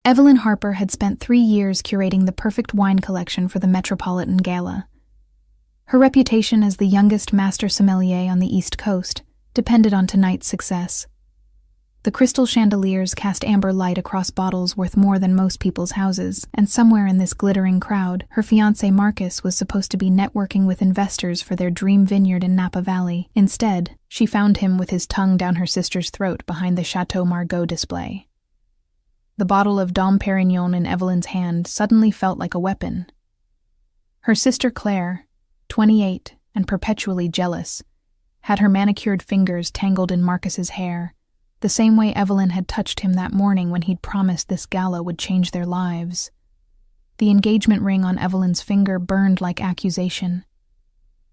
Evelyn Harper had spent 3 years curating the perfect wine collection for the Metropolitan Gala. Her reputation as the youngest master sommelier on the East Coast depended on tonight's success. The crystal chandeliers cast amber light across bottles worth more than most people's houses, and somewhere in this glittering crowd, her fiancé Marcus was supposed to be networking with investors for their dream vineyard in Napa Valley. Instead, she found him with his tongue down her sister's throat behind the Chateau Margaux display. The bottle of Dom Pérignon in Evelyn's hand suddenly felt like a weapon. Her sister Claire, 28 and perpetually jealous, had her manicured fingers tangled in Marcus's hair, the same way Evelyn had touched him that morning when he'd promised this gala would change their lives. The engagement ring on Evelyn's finger burned like accusation.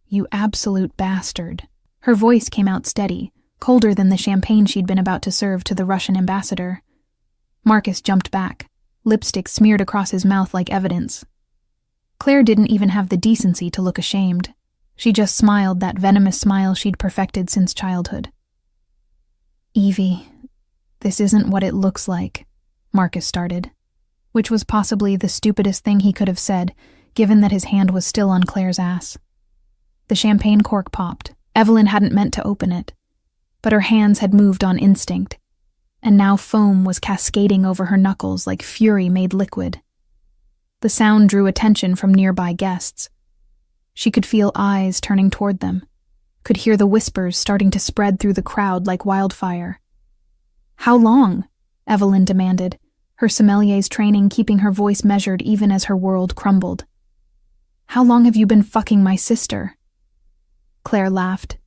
"You absolute bastard." Her voice came out steady, colder than the champagne she'd been about to serve to the Russian ambassador. Marcus jumped back, lipstick smeared across his mouth like evidence. Claire didn't even have the decency to look ashamed. She just smiled that venomous smile she'd perfected since childhood. "Evie, this isn't what it looks like," Marcus started, which was possibly the stupidest thing he could have said, given that his hand was still on Claire's ass. The champagne cork popped. Evelyn hadn't meant to open it, but her hands had moved on instinct, and now foam was cascading over her knuckles like fury made liquid. The sound drew attention from nearby guests. She could feel eyes turning toward them, could hear the whispers starting to spread through the crowd like wildfire. "How long?" Evelyn demanded, her sommelier's training keeping her voice measured even as her world crumbled. "How long have you been fucking my sister?" Claire laughed.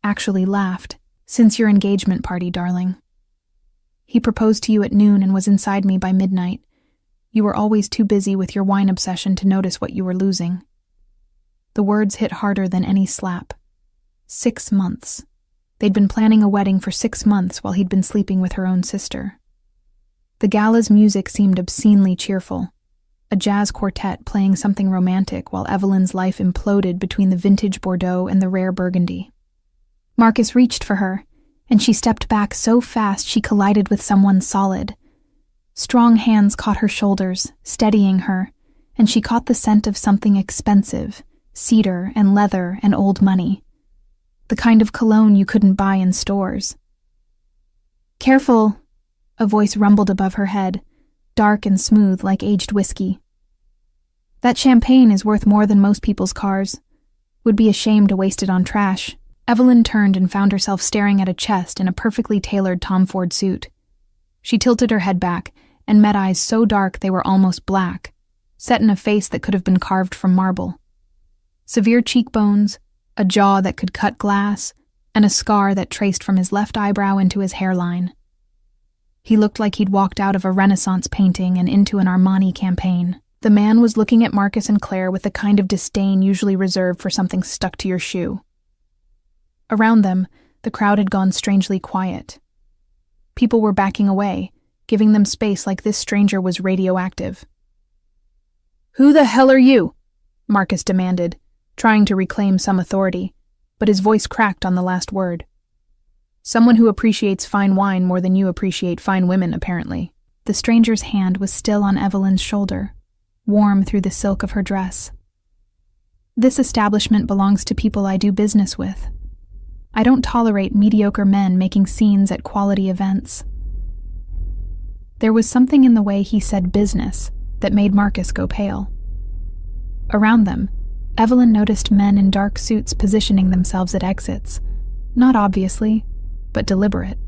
Actually laughed. "Since your engagement party, darling. He proposed to you at noon and was inside me by midnight. You were always too busy with your wine obsession to notice what you were losing." The words hit harder than any slap. 6 months. They'd been planning a wedding for 6 months while he'd been sleeping with her own sister. The gala's music seemed obscenely cheerful, a jazz quartet playing something romantic while Evelyn's life imploded between the vintage Bordeaux and the rare Burgundy. Marcus reached for her, and she stepped back so fast she collided with someone solid. Strong hands caught her shoulders, steadying her, and she caught the scent of something expensive, cedar and leather and old money. The kind of cologne you couldn't buy in stores. "Careful," a voice rumbled above her head, dark and smooth like aged whiskey. "That champagne is worth more than most people's cars. Would be a shame to waste it on trash." Evelyn turned and found herself staring at a chest in a perfectly tailored Tom Ford suit. She tilted her head back and met eyes so dark they were almost black, set in a face that could have been carved from marble. Severe cheekbones, a jaw that could cut glass, and a scar that traced from his left eyebrow into his hairline. He looked like he'd walked out of a Renaissance painting and into an Armani campaign. The man was looking at Marcus and Claire with the kind of disdain usually reserved for something stuck to your shoe. Around them, the crowd had gone strangely quiet. People were backing away, giving them space like this stranger was radioactive. "Who the hell are you?" Marcus demanded, trying to reclaim some authority, but his voice cracked on the last word. "Someone who appreciates fine wine more than you appreciate fine women, apparently." The stranger's hand was still on Evelyn's shoulder, warm through the silk of her dress. "This establishment belongs to people I do business with. I don't tolerate mediocre men making scenes at quality events." There was something in the way he said business that made Marcus go pale. Around them, Evelyn noticed men in dark suits positioning themselves at exits, not obviously, but deliberate.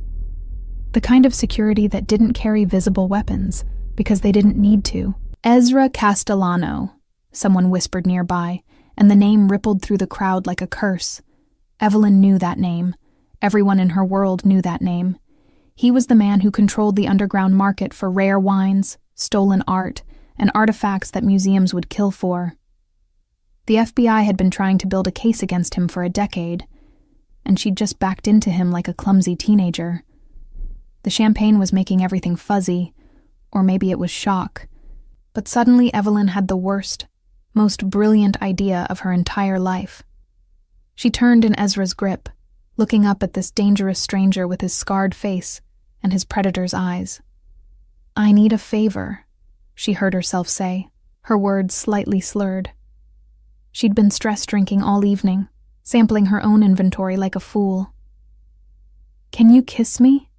The kind of security that didn't carry visible weapons because they didn't need to. "Ezra Castellano," someone whispered nearby, and the name rippled through the crowd like a curse. Evelyn knew that name. Everyone in her world knew that name. He was the man who controlled the underground market for rare wines, stolen art, and artifacts that museums would kill for. The FBI had been trying to build a case against him for a decade, and she'd just backed into him like a clumsy teenager. The champagne was making everything fuzzy, or maybe it was shock. But suddenly Evelyn had the worst, most brilliant idea of her entire life. She turned in Ezra's grip, looking up at this dangerous stranger with his scarred face and his predator's eyes. "I need a favor," she heard herself say, her words slightly slurred. She'd been stress drinking all evening, sampling her own inventory like a fool. "Can you kiss me?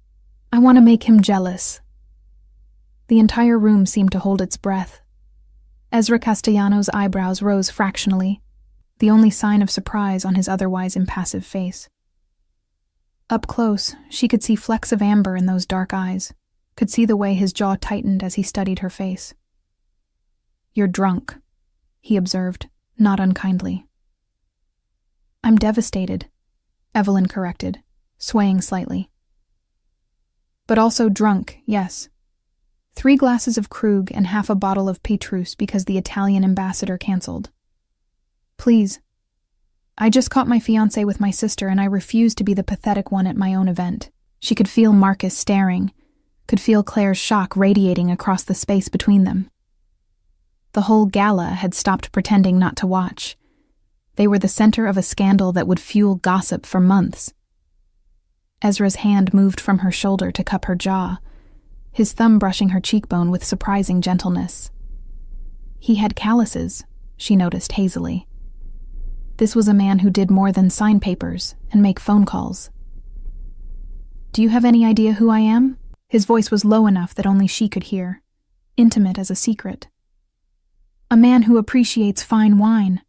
I want to make him jealous." The entire room seemed to hold its breath. Ezra Castellano's eyebrows rose fractionally, the only sign of surprise on his otherwise impassive face. Up close, she could see flecks of amber in those dark eyes, could see the way his jaw tightened as he studied her face. "You're drunk," he observed, not unkindly. "I'm devastated," Evelyn corrected, swaying slightly. "But also drunk, yes. 3 glasses of Krug and half a bottle of Petrus because the Italian ambassador canceled. Please. I just caught my fiancé with my sister and I refuse to be the pathetic one at my own event." She could feel Marcus staring, could feel Claire's shock radiating across the space between them. The whole gala had stopped pretending not to watch. They were the center of a scandal that would fuel gossip for months. Ezra's hand moved from her shoulder to cup her jaw, his thumb brushing her cheekbone with surprising gentleness. He had calluses, she noticed hazily. This was a man who did more than sign papers and make phone calls. "Do you have any idea who I am?" His voice was low enough that only she could hear, intimate as a secret. "A man who appreciates fine wine,"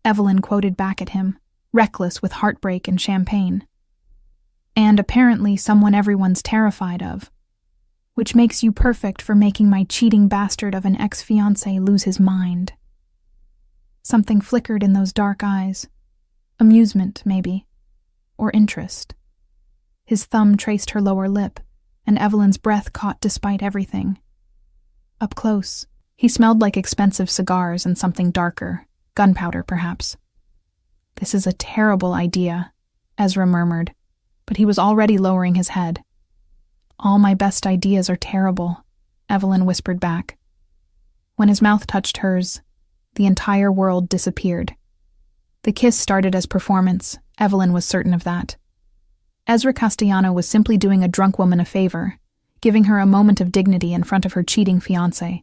Evelyn quoted back at him, reckless with heartbreak and champagne. "And apparently someone everyone's terrified of, which makes you perfect for making my cheating bastard of an ex-fiancé lose his mind." Something flickered in those dark eyes. Amusement, maybe. Or interest. His thumb traced her lower lip, and Evelyn's breath caught despite everything. Up close, he smelled like expensive cigars and something darker, gunpowder perhaps. "This is a terrible idea," Ezra murmured, but he was already lowering his head. "All my best ideas are terrible," Evelyn whispered back. When his mouth touched hers, the entire world disappeared. The kiss started as performance, Evelyn was certain of that. Ezra Castellano was simply doing a drunk woman a favor, giving her a moment of dignity in front of her cheating fiancé.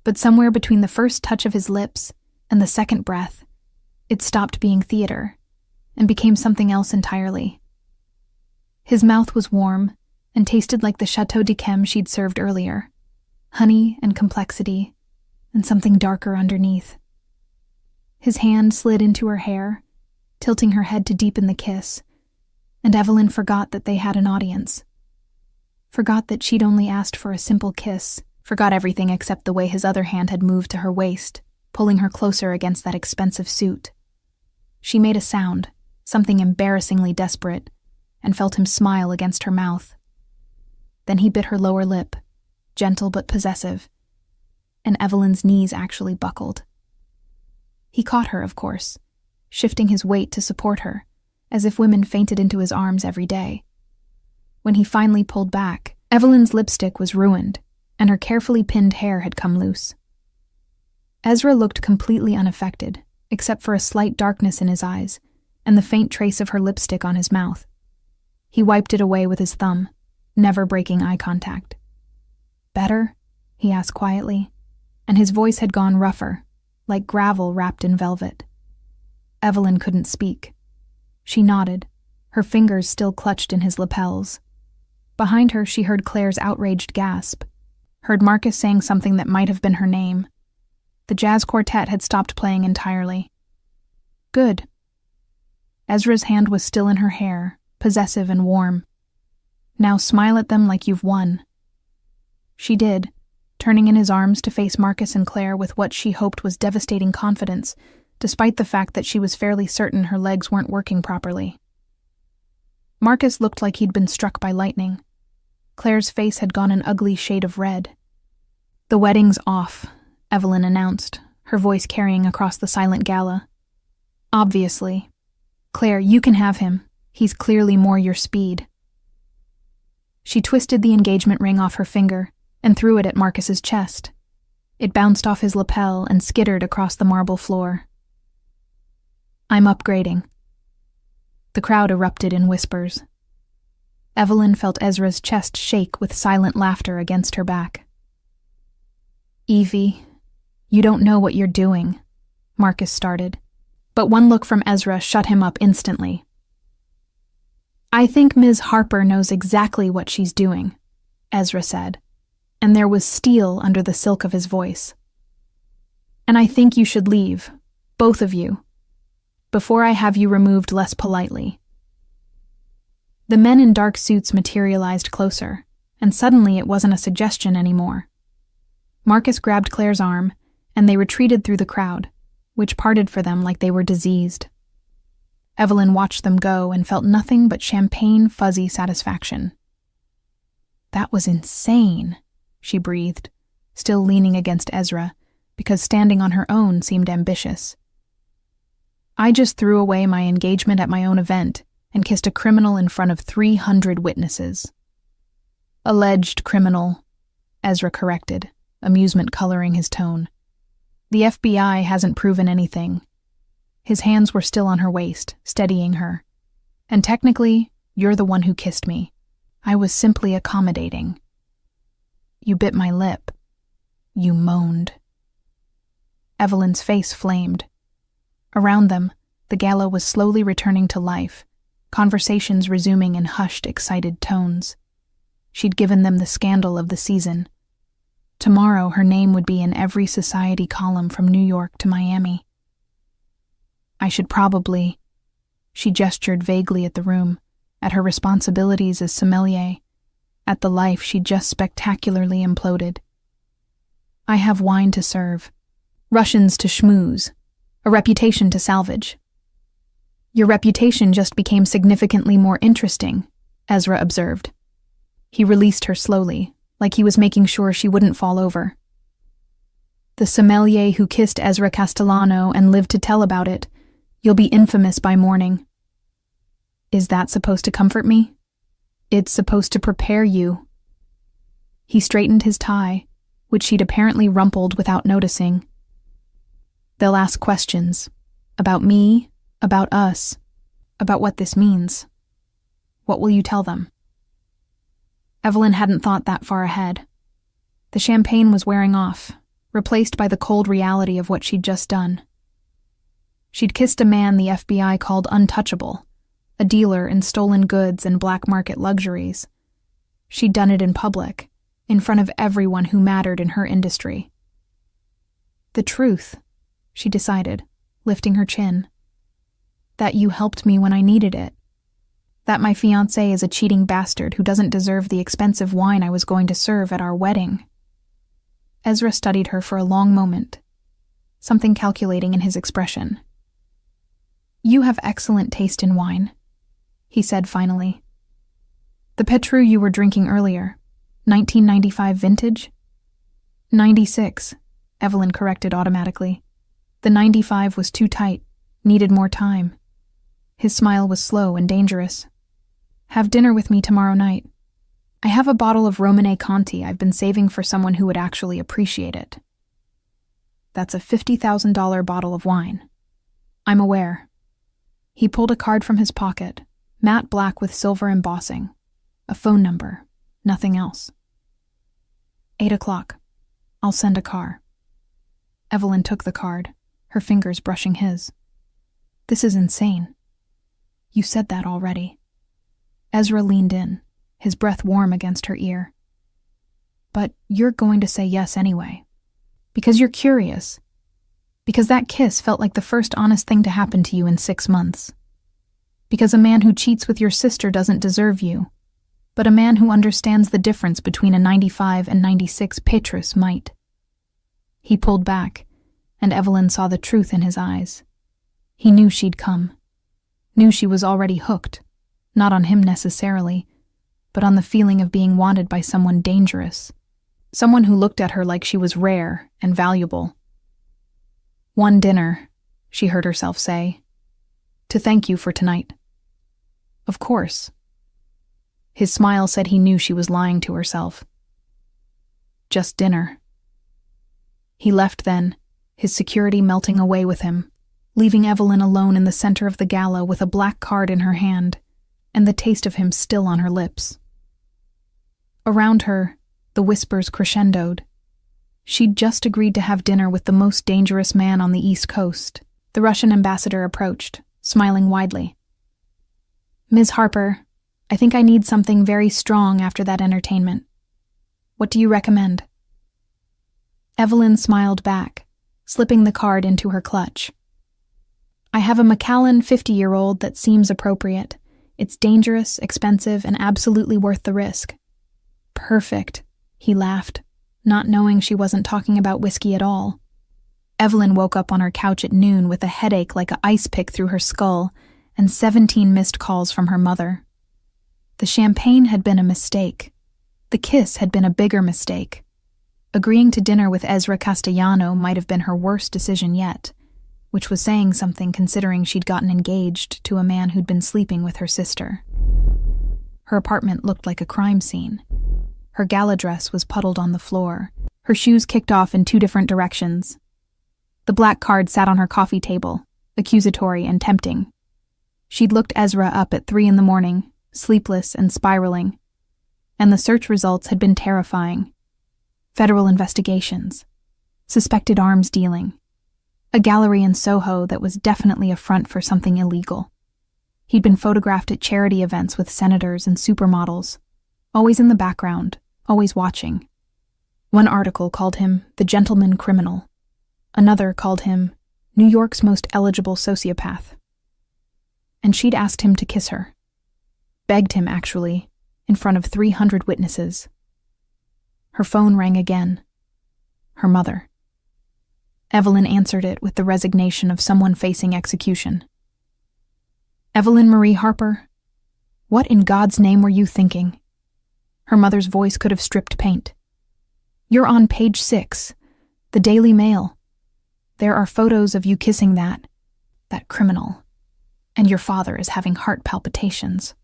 But somewhere between the first touch of his lips and the second breath, it stopped being theater and became something else entirely. His mouth was warm and tasted like the Chateau d'Yquem she'd served earlier, honey and complexity, and something darker underneath. His hand slid into her hair, tilting her head to deepen the kiss, and Evelyn forgot that they had an audience. Forgot that she'd only asked for a simple kiss, forgot everything except the way his other hand had moved to her waist, pulling her closer against that expensive suit. She made a sound, something embarrassingly desperate, and felt him smile against her mouth. Then he bit her lower lip, gentle but possessive, and Evelyn's knees actually buckled. He caught her, of course, shifting his weight to support her, as if women fainted into his arms every day. When he finally pulled back, Evelyn's lipstick was ruined, and her carefully pinned hair had come loose. Ezra looked completely unaffected, except for a slight darkness in his eyes, and the faint trace of her lipstick on his mouth. He wiped it away with his thumb, never breaking eye contact. "Better?" he asked quietly, and his voice had gone rougher, like gravel wrapped in velvet. Evelyn couldn't speak. She nodded, her fingers still clutched in his lapels. Behind her, she heard Claire's outraged gasp, heard Marcus saying something that might have been her name. The jazz quartet had stopped playing entirely. "Good." Ezra's hand was still in her hair, possessive and warm. "Now smile at them like you've won." She did, turning in his arms to face Marcus and Claire with what she hoped was devastating confidence, despite the fact that she was fairly certain her legs weren't working properly. Marcus looked like he'd been struck by lightning. Claire's face had gone an ugly shade of red. "The wedding's off," Evelyn announced, her voice carrying across the silent gala. "Obviously. Claire, you can have him. He's clearly more your speed." She twisted the engagement ring off her finger and threw it at Marcus's chest. It bounced off his lapel and skittered across the marble floor. "I'm upgrading." The crowd erupted in whispers. Evelyn felt Ezra's chest shake with silent laughter against her back. Evie, you don't know what you're doing, Marcus started, but one look from Ezra shut him up instantly. I think Ms. Harper knows exactly what she's doing, Ezra said, and there was steel under the silk of his voice. And I think you should leave, both of you, before I have you removed less politely. The men in dark suits materialized closer, and suddenly it wasn't a suggestion anymore. Marcus grabbed Claire's arm, and they retreated through the crowd, which parted for them like they were diseased. Evelyn watched them go and felt nothing but champagne fuzzy satisfaction. That was insane, she breathed, still leaning against Ezra, because standing on her own seemed ambitious. I just threw away my engagement at my own event and kissed a criminal in front of 300 witnesses. Alleged criminal, Ezra corrected, amusement coloring his tone. The FBI hasn't proven anything. His hands were still on her waist, steadying her. And technically, you're the one who kissed me. I was simply accommodating. You bit my lip. You moaned. Evelyn's face flamed. Around them, the gala was slowly returning to life, conversations resuming in hushed, excited tones. She'd given them the scandal of the season. Tomorrow her name would be in every society column from New York to Miami. I should probably... She gestured vaguely at the room, at her responsibilities as sommelier, at the life she'd just spectacularly imploded. I have wine to serve, Russians to schmooze, a reputation to salvage. Your reputation just became significantly more interesting, Ezra observed. He released her slowly, like he was making sure she wouldn't fall over. The sommelier who kissed Ezra Castellano and lived to tell about it. You'll be infamous by morning. Is that supposed to comfort me? It's supposed to prepare you. He straightened his tie, which she'd apparently rumpled without noticing. They'll ask questions. About me, about us, about what this means. What will you tell them? Evelyn hadn't thought that far ahead. The champagne was wearing off, replaced by the cold reality of what she'd just done. She'd kissed a man the FBI called untouchable, a dealer in stolen goods and black market luxuries. She'd done it in public, in front of everyone who mattered in her industry. The truth, she decided, lifting her chin. That you helped me when I needed it. That my fiancé is a cheating bastard who doesn't deserve the expensive wine I was going to serve at our wedding. Ezra studied her for a long moment, something calculating in his expression. You have excellent taste in wine, he said finally. The Petrus you were drinking earlier, 1995 vintage? 96, Evelyn corrected automatically. The 95 was too tight, needed more time. His smile was slow and dangerous. Have dinner with me tomorrow night. I have a bottle of Romane Conti I've been saving for someone who would actually appreciate it. That's a $50,000 bottle of wine. I'm aware. He pulled a card from his pocket, matte black with silver embossing. A phone number, nothing else. 8 o'clock. I'll send a car. Evelyn took the card, her fingers brushing his. This is insane. You said that already. Ezra leaned in, his breath warm against her ear. But you're going to say yes anyway. Because you're curious. Because that kiss felt like the first honest thing to happen to you in 6 months. Because a man who cheats with your sister doesn't deserve you. But a man who understands the difference between a 95 and 96 Petrus might. He pulled back, and Evelyn saw the truth in his eyes. He knew she'd come. Knew she was already hooked, not on him necessarily, but on the feeling of being wanted by someone dangerous, someone who looked at her like she was rare and valuable. One dinner, she heard herself say, to thank you for tonight. Of course. His smile said he knew she was lying to herself. Just dinner. He left then, his security melting away with him, leaving Evelyn alone in the center of the gala with a black card in her hand and the taste of him still on her lips. Around her, the whispers crescendoed. She'd just agreed to have dinner with the most dangerous man on the East Coast. The Russian ambassador approached, smiling widely. "Ms. Harper, I think I need something very strong after that entertainment. What do you recommend?" Evelyn smiled back, slipping the card into her clutch. "I have a Macallan 50-year-old that seems appropriate. It's dangerous, expensive, and absolutely worth the risk." "Perfect," he laughed, not knowing she wasn't talking about whiskey at all. Evelyn woke up on her couch at noon with a headache like an ice pick through her skull and 17 missed calls from her mother. The champagne had been a mistake. The kiss had been a bigger mistake. Agreeing to dinner with Ezra Castellano might have been her worst decision yet, which was saying something considering she'd gotten engaged to a man who'd been sleeping with her sister. Her apartment looked like a crime scene. Her gala dress was puddled on the floor, her shoes kicked off in 2 different directions. The black card sat on her coffee table, accusatory and tempting. She'd looked Ezra up at 3 a.m, sleepless and spiraling. And the search results had been terrifying. Federal investigations. Suspected arms dealing. A gallery in Soho that was definitely a front for something illegal. He'd been photographed at charity events with senators and supermodels, always in the background, always watching. One article called him the gentleman criminal. Another called him New York's most eligible sociopath. And she'd asked him to kiss her. Begged him, actually, in front of 300 witnesses. Her phone rang again. Her mother. Evelyn answered it with the resignation of someone facing execution. "Evelyn Marie Harper, what in God's name were you thinking?" Her mother's voice could have stripped paint. "You're on page 6, the Daily Mail. There are photos of you kissing that criminal, and your father is having heart palpitations."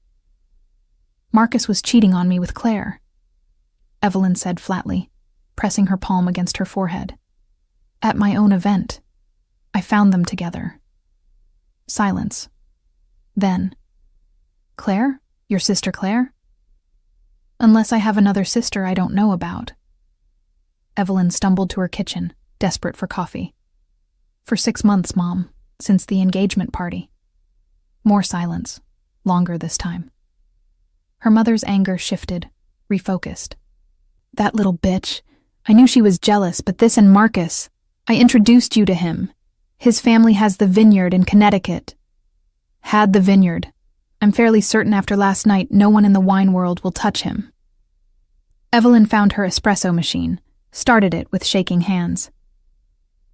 "Marcus was cheating on me with Claire," Evelyn said flatly, pressing her palm against her forehead. "At my own event. I found them together." Silence. Then, "Claire? Your sister Claire?" "Unless I have another sister I don't know about." Evelyn stumbled to her kitchen, desperate for coffee. "For 6 months, Mom, since the engagement party." More silence, longer this time. Her mother's anger shifted, refocused. "That little bitch. I knew she was jealous, but this and Marcus. I introduced you to him. His family has the vineyard in Connecticut." "Had the vineyard. I'm fairly certain after last night no one in the wine world will touch him." Evelyn found her espresso machine, started it with shaking hands.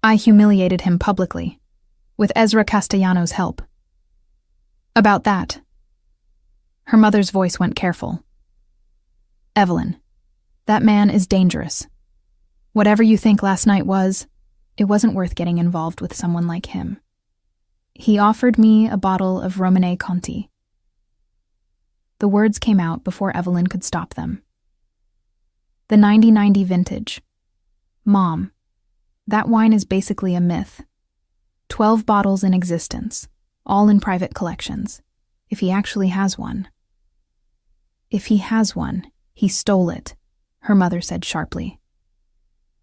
"I humiliated him publicly, with Ezra Castellano's help." "About that." Her mother's voice went careful. "Evelyn, that man is dangerous. Whatever you think last night was, it wasn't worth getting involved with someone like him. He offered me a bottle of Romanée Conti." The words came out before Evelyn could stop them. "The 90-90 vintage. Mom, that wine is basically a myth. 12 bottles in existence, all in private collections, if he actually has one." "If he has one, he stole it," her mother said sharply.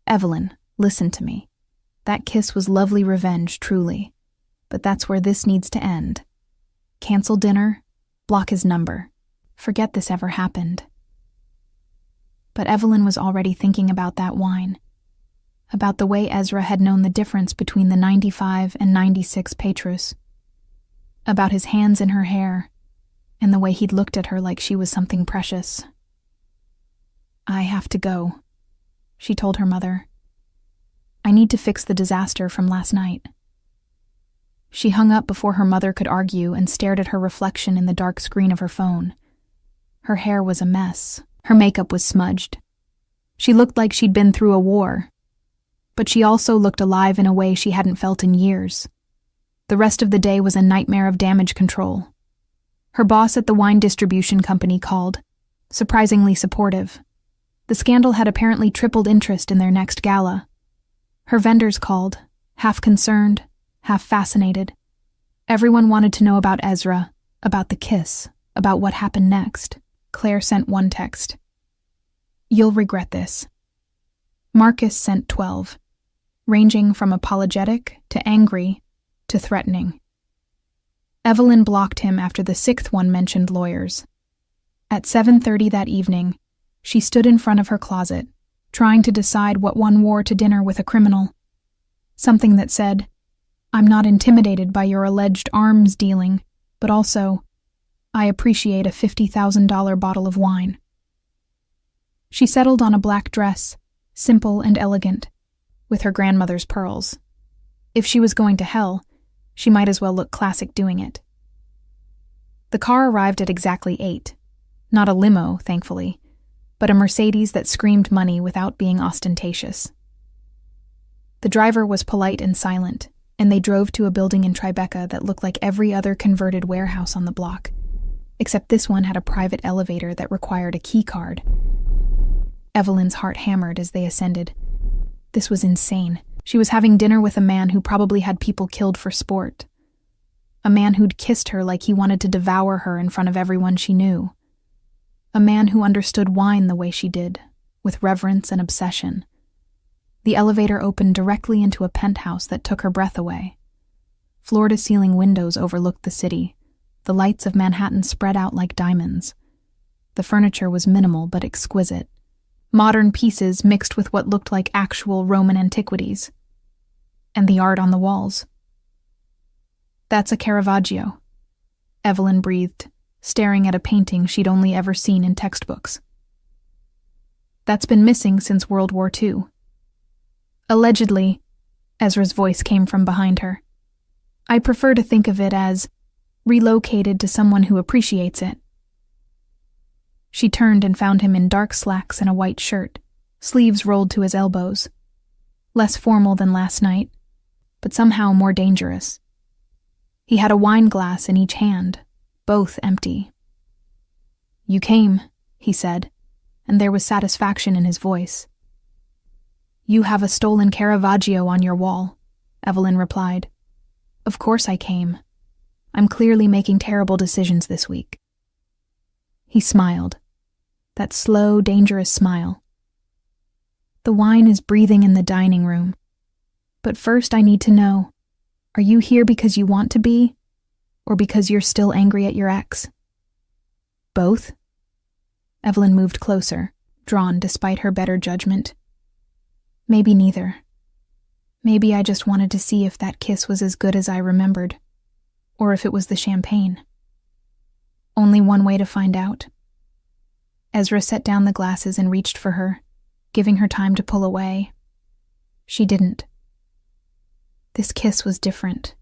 "Evelyn, listen to me. That kiss was lovely revenge, truly. But that's where this needs to end. Cancel dinner, block his number. Forget this ever happened." But Evelyn was already thinking about that wine. About the way Ezra had known the difference between the 95 and 96 Petrus. About his hands in her hair, and the way he'd looked at her like she was something precious. "I have to go," she told her mother. "I need to fix the disaster from last night." She hung up before her mother could argue and stared at her reflection in the dark screen of her phone. Her hair was a mess. Her makeup was smudged. She looked like she'd been through a war. But she also looked alive in a way she hadn't felt in years. The rest of the day was a nightmare of damage control. Her boss at the wine distribution company called, surprisingly supportive. The scandal had apparently tripled interest in their next gala. Her vendors called, half concerned, half fascinated. Everyone wanted to know about Ezra, about the kiss, about what happened next. Claire sent one text. "You'll regret this. Marcus sent 12, ranging from apologetic to angry to threatening. Evelyn blocked him after the 6th one mentioned lawyers. At 7:30 that evening, she stood in front of her closet, trying to decide what one wore to dinner with a criminal. Something that said, "I'm not intimidated by your alleged arms dealing, but also, I appreciate a $50,000 bottle of wine." She settled on a black dress, simple and elegant, with her grandmother's pearls. If she was going to hell, she might as well look classic doing it. The car arrived at exactly 8. Not a limo, thankfully, but a Mercedes that screamed money without being ostentatious. The driver was polite and silent, and they drove to a building in Tribeca that looked like every other converted warehouse on the block, except this one had a private elevator that required a key card. Evelyn's heart hammered as they ascended. This was insane. She was having dinner with a man who probably had people killed for sport. A man who'd kissed her like he wanted to devour her in front of everyone she knew. A man who understood wine the way she did, with reverence and obsession. The elevator opened directly into a penthouse that took her breath away. Floor-to-ceiling windows overlooked the city, the lights of Manhattan spread out like diamonds. The furniture was minimal but exquisite. Modern pieces mixed with what looked like actual Roman antiquities. And the art on the walls. "That's a Caravaggio," Evelyn breathed, staring at a painting she'd only ever seen in textbooks. "That's been missing since World War II. Allegedly," Ezra's voice came from behind her. "I prefer to think of it as relocated to someone who appreciates it." She turned and found him in dark slacks and a white shirt, sleeves rolled to his elbows. Less formal than last night, but somehow more dangerous. He had a wine glass in each hand, both empty. "You came," he said, and there was satisfaction in his voice. "You have a stolen Caravaggio on your wall," Evelyn replied. "Of course I came. I'm clearly making terrible decisions this week." He smiled. That slow, dangerous smile. "The wine is breathing in the dining room. But first I need to know, are you here because you want to be, or because you're still angry at your ex?" "Both?" Evelyn moved closer, drawn despite her better judgment. "Maybe neither. Maybe I just wanted to see if that kiss was as good as I remembered, or if it was the champagne. Only one way to find out." Ezra set down the glasses and reached for her, giving her time to pull away. She didn't. This kiss was different,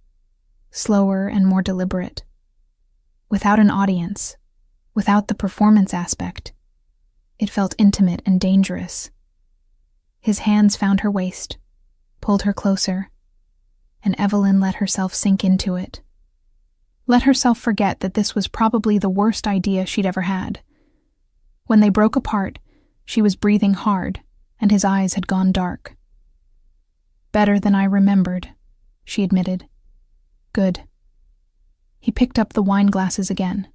slower and more deliberate. Without an audience, without the performance aspect, it felt intimate and dangerous. His hands found her waist, pulled her closer, and Evelyn let herself sink into it. Let herself forget that this was probably the worst idea she'd ever had. When they broke apart, she was breathing hard, and his eyes had gone dark. "Better than I remembered," she admitted. "Good." He picked up the wine glasses again.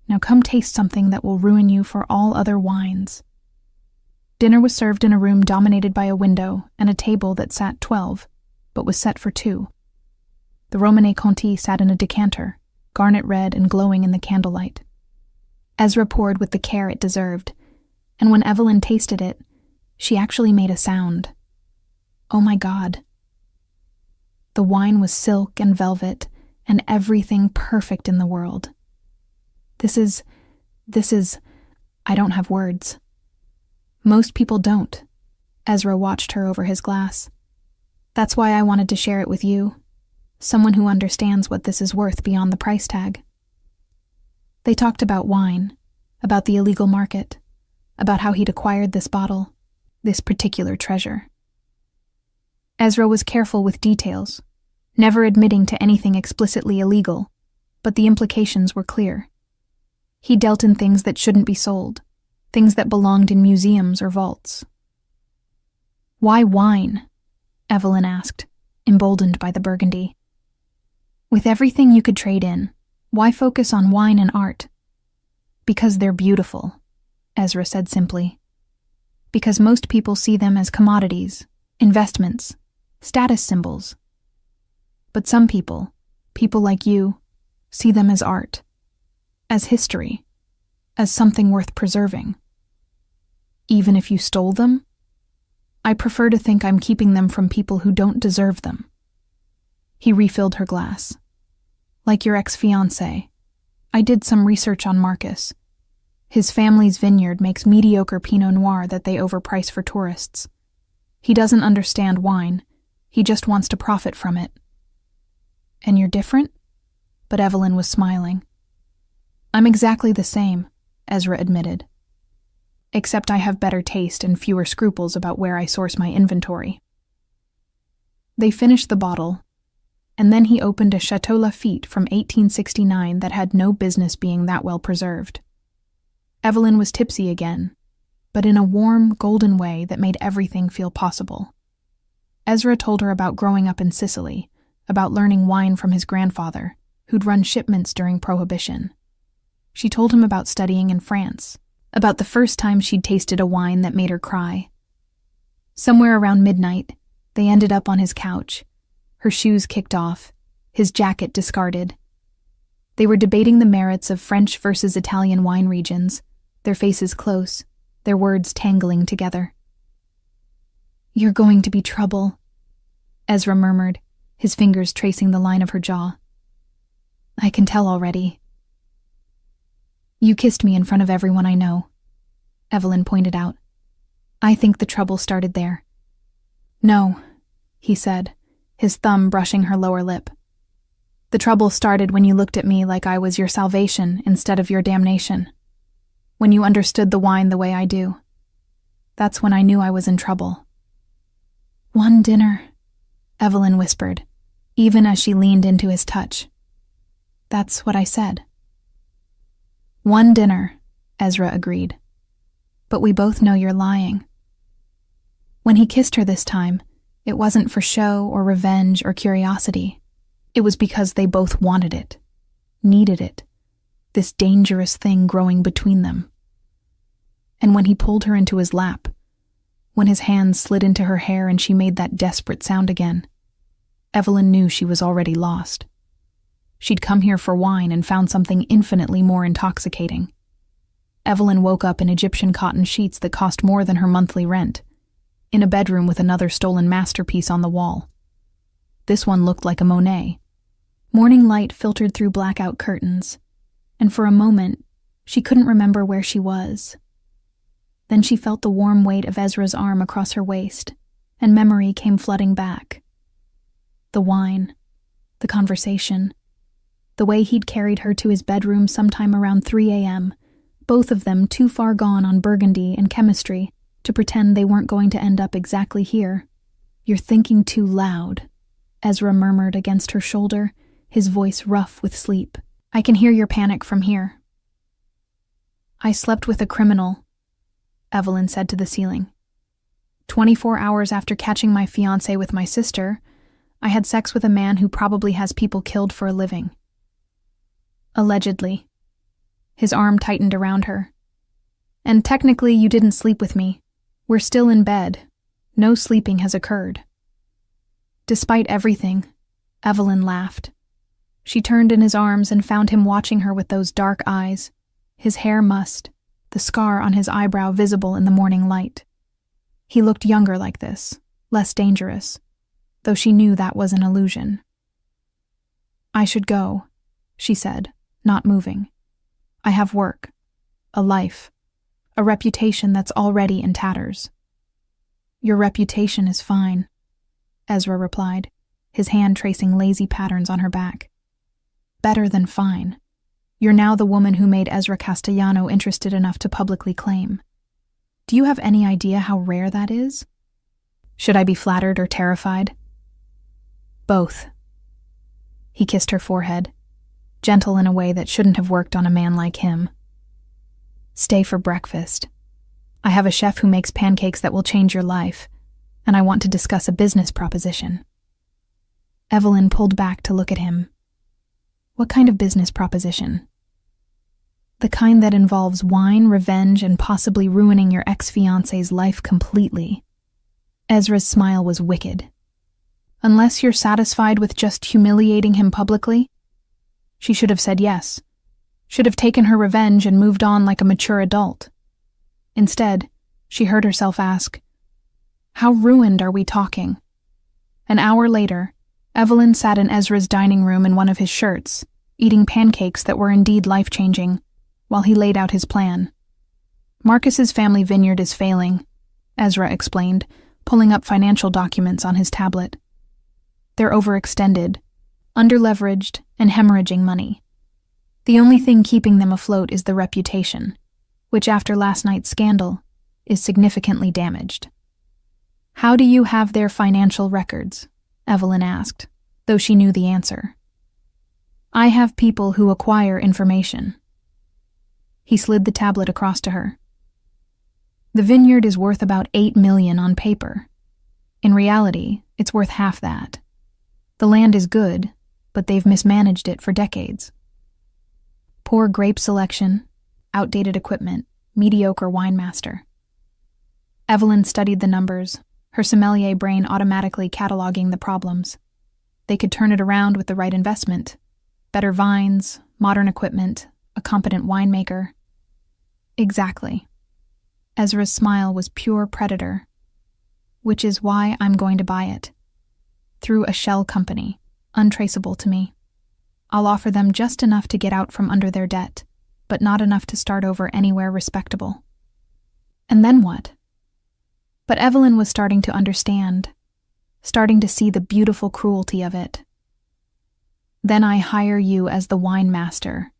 "Now come taste something that will ruin you for all other wines." Dinner was served in a room dominated by a window and a table that sat 12, but was set for 2. The Romanée Conti sat in a decanter, garnet red and glowing in the candlelight. Ezra poured with the care it deserved, and when Evelyn tasted it, she actually made a sound. Oh my God. The wine was silk and velvet, and everything perfect in the world. This is, I don't have words. Most people don't. Ezra watched her over his glass. That's why I wanted to share it with you. Someone who understands what this is worth beyond the price tag. They talked about wine, about the illegal market, about how he'd acquired this bottle, this particular treasure. Ezra was careful with details, never admitting to anything explicitly illegal, but the implications were clear. He dealt in things that shouldn't be sold, things that belonged in museums or vaults. "Why wine?" Evelyn asked, emboldened by the burgundy. "With everything you could trade in, why focus on wine and art?" "Because they're beautiful," Ezra said simply. because most people see them as commodities, investments, status symbols. But some people like you, see them as art, as history, as something worth preserving. Even if you stole them, I prefer to think I'm keeping them from people who don't deserve them. He refilled her glass. Like your ex-fiancé, I did some research on Marcus. His family's vineyard makes mediocre Pinot Noir that they overprice for tourists. He doesn't understand wine. He just wants to profit from it. And you're different? But Evelyn was smiling. I'm exactly the same, Ezra admitted. Except I have better taste and fewer scruples about where I source my inventory. They finished the bottle, and then he opened a Chateau Lafite from 1869 that had no business being that well preserved. Evelyn was tipsy again, but in a warm, golden way that made everything feel possible. Ezra told her about growing up in Sicily, about learning wine from his grandfather, who'd run shipments during Prohibition. She told him about studying in France, about the first time she'd tasted a wine that made her cry. Somewhere around midnight, they ended up on his couch, her shoes kicked off, his jacket discarded. They were debating the merits of French versus Italian wine regions, their faces close, their words tangling together. "You're going to be trouble," Ezra murmured, his fingers tracing the line of her jaw. "I can tell already." "You kissed me in front of everyone I know," Evelyn pointed out. "I think the trouble started there." "No," he said, his thumb brushing her lower lip. "The trouble started when you looked at me like I was your salvation instead of your damnation. When you understood the wine the way I do. That's when I knew I was in trouble." "One dinner," Evelyn whispered, even as she leaned into his touch. "That's what I said." "One dinner," Ezra agreed. "But we both know you're lying." When he kissed her this time, it wasn't for show or revenge or curiosity. It was because they both wanted it, needed it, this dangerous thing growing between them. And when he pulled her into his lap, when his hands slid into her hair and she made that desperate sound again, Evelyn knew she was already lost. She'd come here for wine and found something infinitely more intoxicating. Evelyn woke up in Egyptian cotton sheets that cost more than her monthly rent, in a bedroom with another stolen masterpiece on the wall. This one looked like a Monet. Morning light filtered through blackout curtains, and for a moment, she couldn't remember where she was. Then she felt the warm weight of Ezra's arm across her waist, and memory came flooding back. The wine, the conversation, the way he'd carried her to his bedroom sometime around 3 a.m., both of them too far gone on Burgundy and chemistry to pretend they weren't going to end up exactly here. "You're thinking too loud," Ezra murmured against her shoulder, his voice rough with sleep. "I can hear your panic from here." "I slept with a criminal," Evelyn said to the ceiling. 24 hours after catching my fiancé with my sister, I had sex with a man who probably has people killed for a living. Allegedly. His arm tightened around her. "And technically you didn't sleep with me. We're still in bed. No sleeping has occurred." Despite everything, Evelyn laughed. She turned in his arms and found him watching her with those dark eyes, his hair mussed, the scar on his eyebrow visible in the morning light. He looked younger like this, less dangerous, though she knew that was an illusion. "I should go," she said, not moving. "I have work, a life, a reputation that's already in tatters." "Your reputation is fine," Ezra replied, his hand tracing lazy patterns on her back. "Better than fine. You're now the woman who made Ezra Castellano interested enough to publicly claim. Do you have any idea how rare that is? Should I be flattered or terrified?" "Both." He kissed her forehead, gentle in a way that shouldn't have worked on a man like him. "Stay for breakfast. I have a chef who makes pancakes that will change your life, and I want to discuss a business proposition." Evelyn pulled back to look at him. "What kind of business proposition?" The kind that involves wine, revenge, and possibly ruining your ex-fiancé's life completely. Ezra's smile was wicked. Unless you're satisfied with just humiliating him publicly? She should have said yes. Should have taken her revenge and moved on like a mature adult. Instead, she heard herself ask, "How ruined are we talking?" An hour later, Evelyn sat in Ezra's dining room in one of his shirts, eating pancakes that were indeed life-changing, while he laid out his plan. Marcus's family vineyard is failing, Ezra explained, pulling up financial documents on his tablet. They're overextended, underleveraged, and hemorrhaging money. The only thing keeping them afloat is the reputation, which after last night's scandal is significantly damaged. "How do you have their financial records?" Evelyn asked, though she knew the answer. "I have people who acquire information." He slid the tablet across to her. "The vineyard is worth about $8 million on paper. In reality, it's worth half that. The land is good, but they've mismanaged it for decades. Poor grape selection, outdated equipment, mediocre winemaster." Evelyn studied the numbers, her sommelier brain automatically cataloging the problems. They could turn it around with the right investment. Better vines, modern equipment, a competent winemaker. Exactly. Ezra's smile was pure predator. "Which is why I'm going to buy it. Through a shell company, untraceable to me. I'll offer them just enough to get out from under their debt, but not enough to start over anywhere respectable." And then what? But Evelyn was starting to understand, starting to see the beautiful cruelty of it. "Then I hire you as the wine master.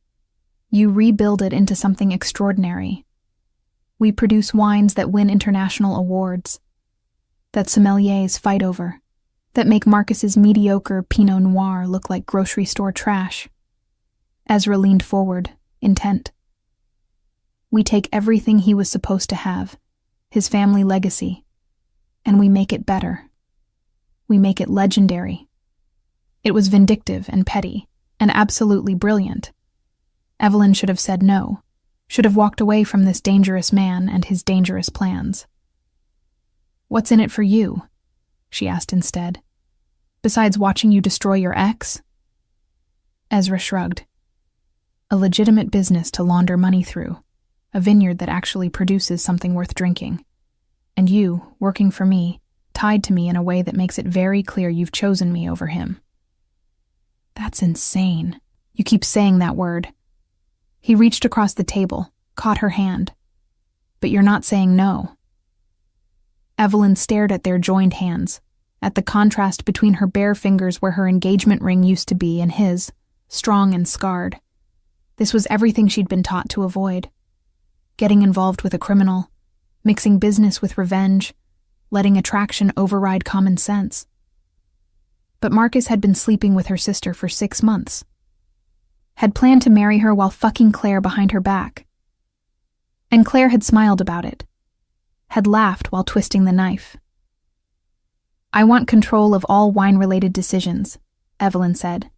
You rebuild it into something extraordinary. We produce wines that win international awards, that sommeliers fight over, that make Marcus's mediocre Pinot Noir look like grocery store trash." Ezra leaned forward, intent. "We take everything he was supposed to have, his family legacy, and we make it better. We make it legendary." It was vindictive and petty, and absolutely brilliant. Evelyn should have said no, should have walked away from this dangerous man and his dangerous plans. "What's in it for you?" she asked instead. "Besides watching you destroy your ex?" Ezra shrugged. "A legitimate business to launder money through, a vineyard that actually produces something worth drinking. And you, working for me, tied to me in a way that makes it very clear you've chosen me over him." "That's insane. You keep saying that word." He reached across the table, caught her hand. "But you're not saying no." Evelyn stared at their joined hands, at the contrast between her bare fingers where her engagement ring used to be and his, strong and scarred. This was everything she'd been taught to avoid. Getting involved with a criminal, mixing business with revenge, letting attraction override common sense. But Marcus had been sleeping with her sister for 6 months. Had planned to marry her while fucking Claire behind her back. And Claire had smiled about it. Had laughed while twisting the knife. "I want control of all wine-related decisions," Evelyn said.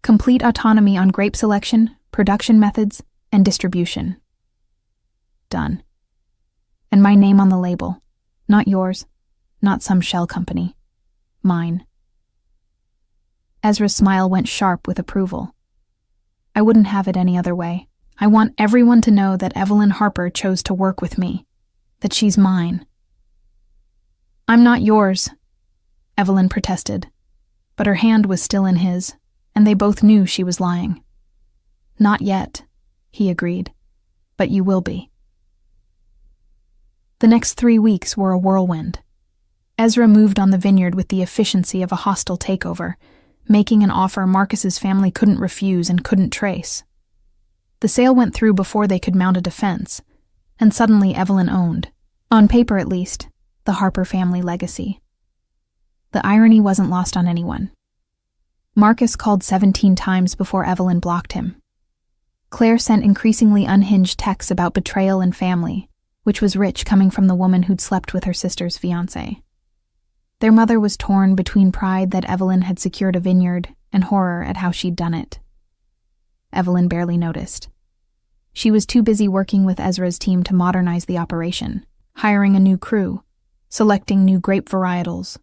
"Complete autonomy on grape selection, production methods, and distribution." Done. "And my name on the label. Not yours, not some shell company. Mine." Ezra's smile went sharp with approval. "I wouldn't have it any other way. I want everyone to know that Evelyn Harper chose to work with me, that she's mine." "I'm not yours," Evelyn protested, but her hand was still in his, and they both knew she was lying. "Not yet," he agreed, "but you will be." The next 3 weeks were a whirlwind. Ezra moved on the vineyard with the efficiency of a hostile takeover, making an offer Marcus's family couldn't refuse and couldn't trace. The sale went through before they could mount a defense, and suddenly Evelyn owned, on paper at least, the Harper family legacy. The irony wasn't lost on anyone. Marcus called 17 times before Evelyn blocked him. Claire sent increasingly unhinged texts about betrayal and family, which was rich coming from the woman who'd slept with her sister's fiancé. Their mother was torn between pride that Evelyn had secured a vineyard and horror at how she'd done it. Evelyn barely noticed. She was too busy working with Ezra's team to modernize the operation, hiring a new crew, selecting new grape varietals.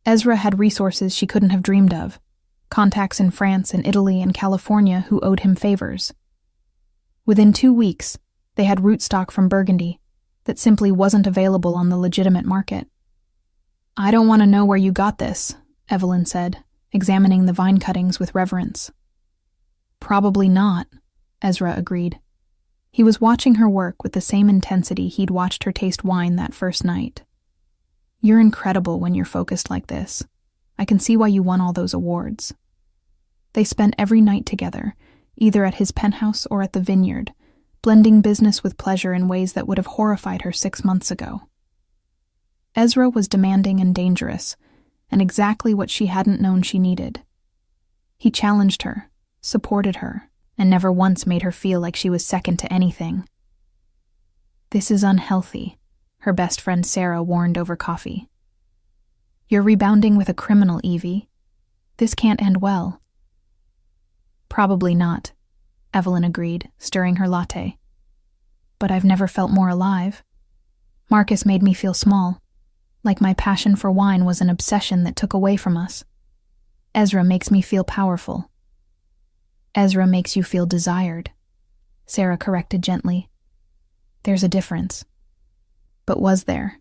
Ezra had resources she couldn't have dreamed of, contacts in France and Italy and California who owed him favors. Within 2 weeks, they had rootstock from Burgundy that simply wasn't available on the legitimate market. "I don't want to know where you got this," Evelyn said, examining the vine cuttings with reverence. "Probably not," Ezra agreed. He was watching her work with the same intensity he'd watched her taste wine that first night. "You're incredible when you're focused like this. I can see why you won all those awards." They spent every night together, either at his penthouse or at the vineyard, blending business with pleasure in ways that would have horrified her 6 months ago. Ezra was demanding and dangerous, and exactly what she hadn't known she needed. He challenged her, supported her, and never once made her feel like she was second to anything. "This is unhealthy," her best friend Sarah warned over coffee. "You're rebounding with a criminal, Evie. This can't end well." "Probably not," Evelyn agreed, stirring her latte. "But I've never felt more alive. Marcus made me feel small, like my passion for wine was an obsession that took away from us. Ezra makes me feel powerful." "Ezra makes you feel desired," Sarah corrected gently. "There's a difference." But was there?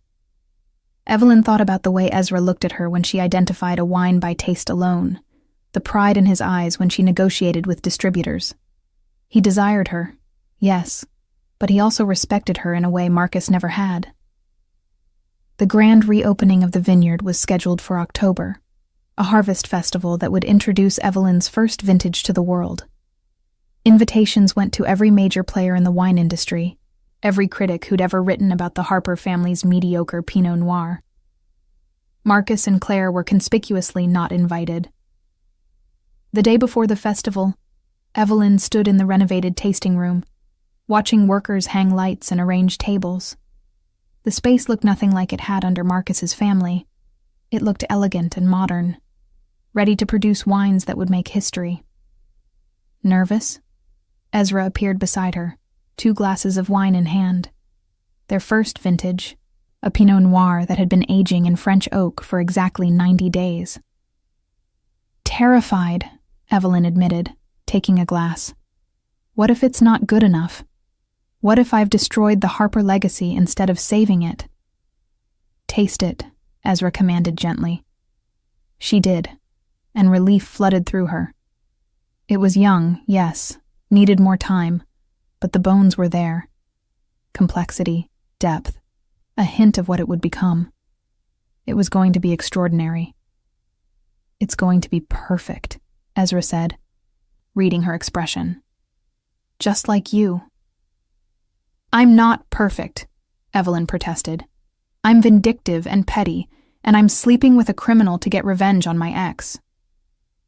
Evelyn thought about the way Ezra looked at her when she identified a wine by taste alone, the pride in his eyes when she negotiated with distributors. He desired her, yes, but he also respected her in a way Marcus never had. The grand reopening of the vineyard was scheduled for October, a harvest festival that would introduce Evelyn's first vintage to the world. Invitations went to every major player in the wine industry, every critic who'd ever written about the Harper family's mediocre Pinot Noir. Marcus and Claire were conspicuously not invited. The day before the festival, Evelyn stood in the renovated tasting room, watching workers hang lights and arrange tables. The space looked nothing like it had under Marcus's family. It looked elegant and modern, ready to produce wines that would make history. Nervous? Ezra appeared beside her, 2 glasses of wine in hand. Their first vintage, a Pinot Noir that had been aging in French oak for exactly 90 days. "Terrified," Evelyn admitted, taking a glass. "What if it's not good enough? What if I've destroyed the Harper legacy instead of saving it?" "Taste it," Ezra commanded gently. She did, and relief flooded through her. It was young, yes, needed more time, but the bones were there. Complexity, depth, a hint of what it would become. It was going to be extraordinary. "It's going to be perfect," Ezra said, reading her expression. "Just like you." "I'm not perfect," Evelyn protested. "I'm vindictive and petty, and I'm sleeping with a criminal to get revenge on my ex."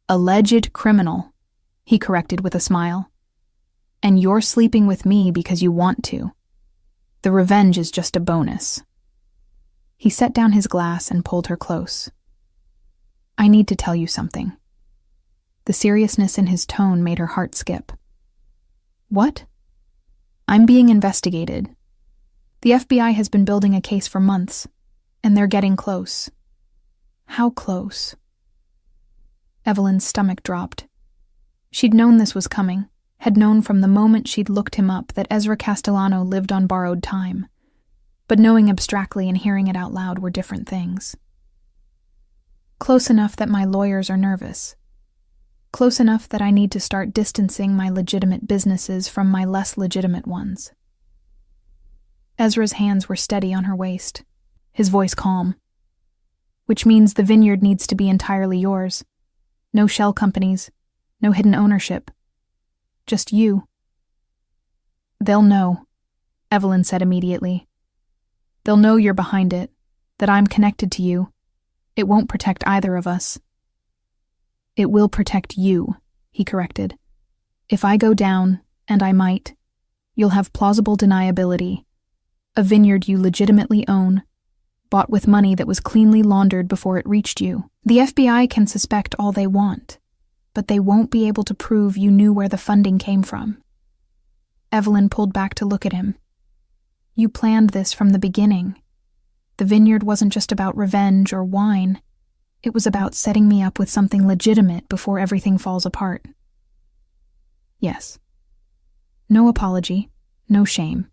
"Alleged criminal," he corrected with a smile. "And you're sleeping with me because you want to. The revenge is just a bonus." He set down his glass and pulled her close. "I need to tell you something." The seriousness in his tone made her heart skip. "What?" "I'm being investigated. The FBI has been building a case for months, and they're getting close." "How close?" Evelyn's stomach dropped. She'd known this was coming, had known from the moment she'd looked him up that Ezra Castellano lived on borrowed time. But knowing abstractly and hearing it out loud were different things. "Close enough that my lawyers are nervous. Close enough that I need to start distancing my legitimate businesses from my less legitimate ones." Ezra's hands were steady on her waist, his voice calm. "Which means the vineyard needs to be entirely yours. No shell companies, no hidden ownership. Just you." "They'll know," Evelyn said immediately. "They'll know you're behind it, that I'm connected to you. It won't protect either of us." "It will protect you," he corrected. "If I go down, and I might, you'll have plausible deniability. A vineyard you legitimately own, bought with money that was cleanly laundered before it reached you. The FBI can suspect all they want, but they won't be able to prove you knew where the funding came from." Evelyn pulled back to look at him. You planned this from the beginning. The vineyard wasn't just about revenge or wine. It was about setting me up with something legitimate before everything falls apart. Yes. No apology, no shame.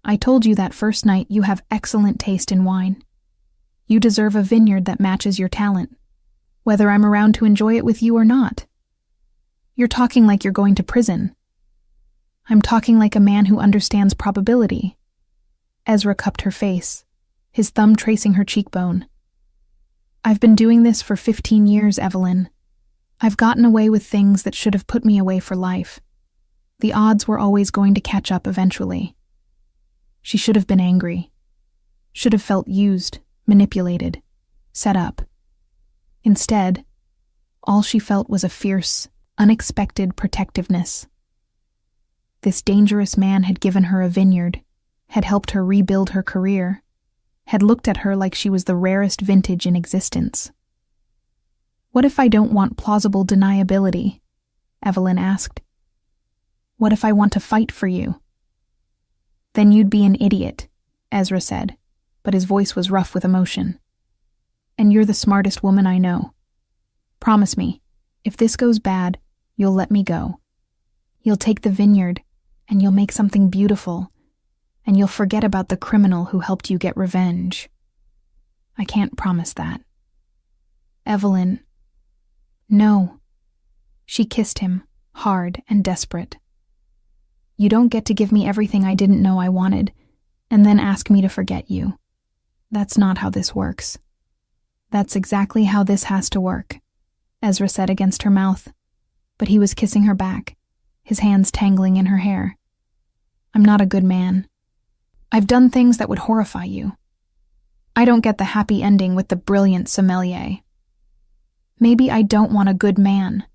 I told you that first night you have excellent taste in wine. You deserve a vineyard that matches your talent, whether I'm around to enjoy it with you or not. You're talking like you're going to prison. I'm talking like a man who understands probability. Ezra cupped her face, his thumb tracing her cheekbone. I've been doing this for 15 years, Evelyn. I've gotten away with things that should have put me away for life. The odds were always going to catch up eventually. She should have been angry. Should have felt used, manipulated, set up. Instead, all she felt was a fierce, unexpected protectiveness. This dangerous man had given her a vineyard, had helped her rebuild her career, had looked at her like she was the rarest vintage in existence. What if I don't want plausible deniability? Evelyn asked. What if I want to fight for you? Then you'd be an idiot, Ezra said, but his voice was rough with emotion. And you're the smartest woman I know. Promise me, if this goes bad, you'll let me go. You'll take the vineyard, and you'll make something beautiful, and you'll forget about the criminal who helped you get revenge. I can't promise that. Evelyn. No. She kissed him, hard and desperate. You don't get to give me everything I didn't know I wanted, and then ask me to forget you. That's not how this works. That's exactly how this has to work, Ezra said against her mouth, but he was kissing her back, his hands tangling in her hair. I'm not a good man. I've done things that would horrify you. I don't get the happy ending with the brilliant sommelier. Maybe I don't want a good man,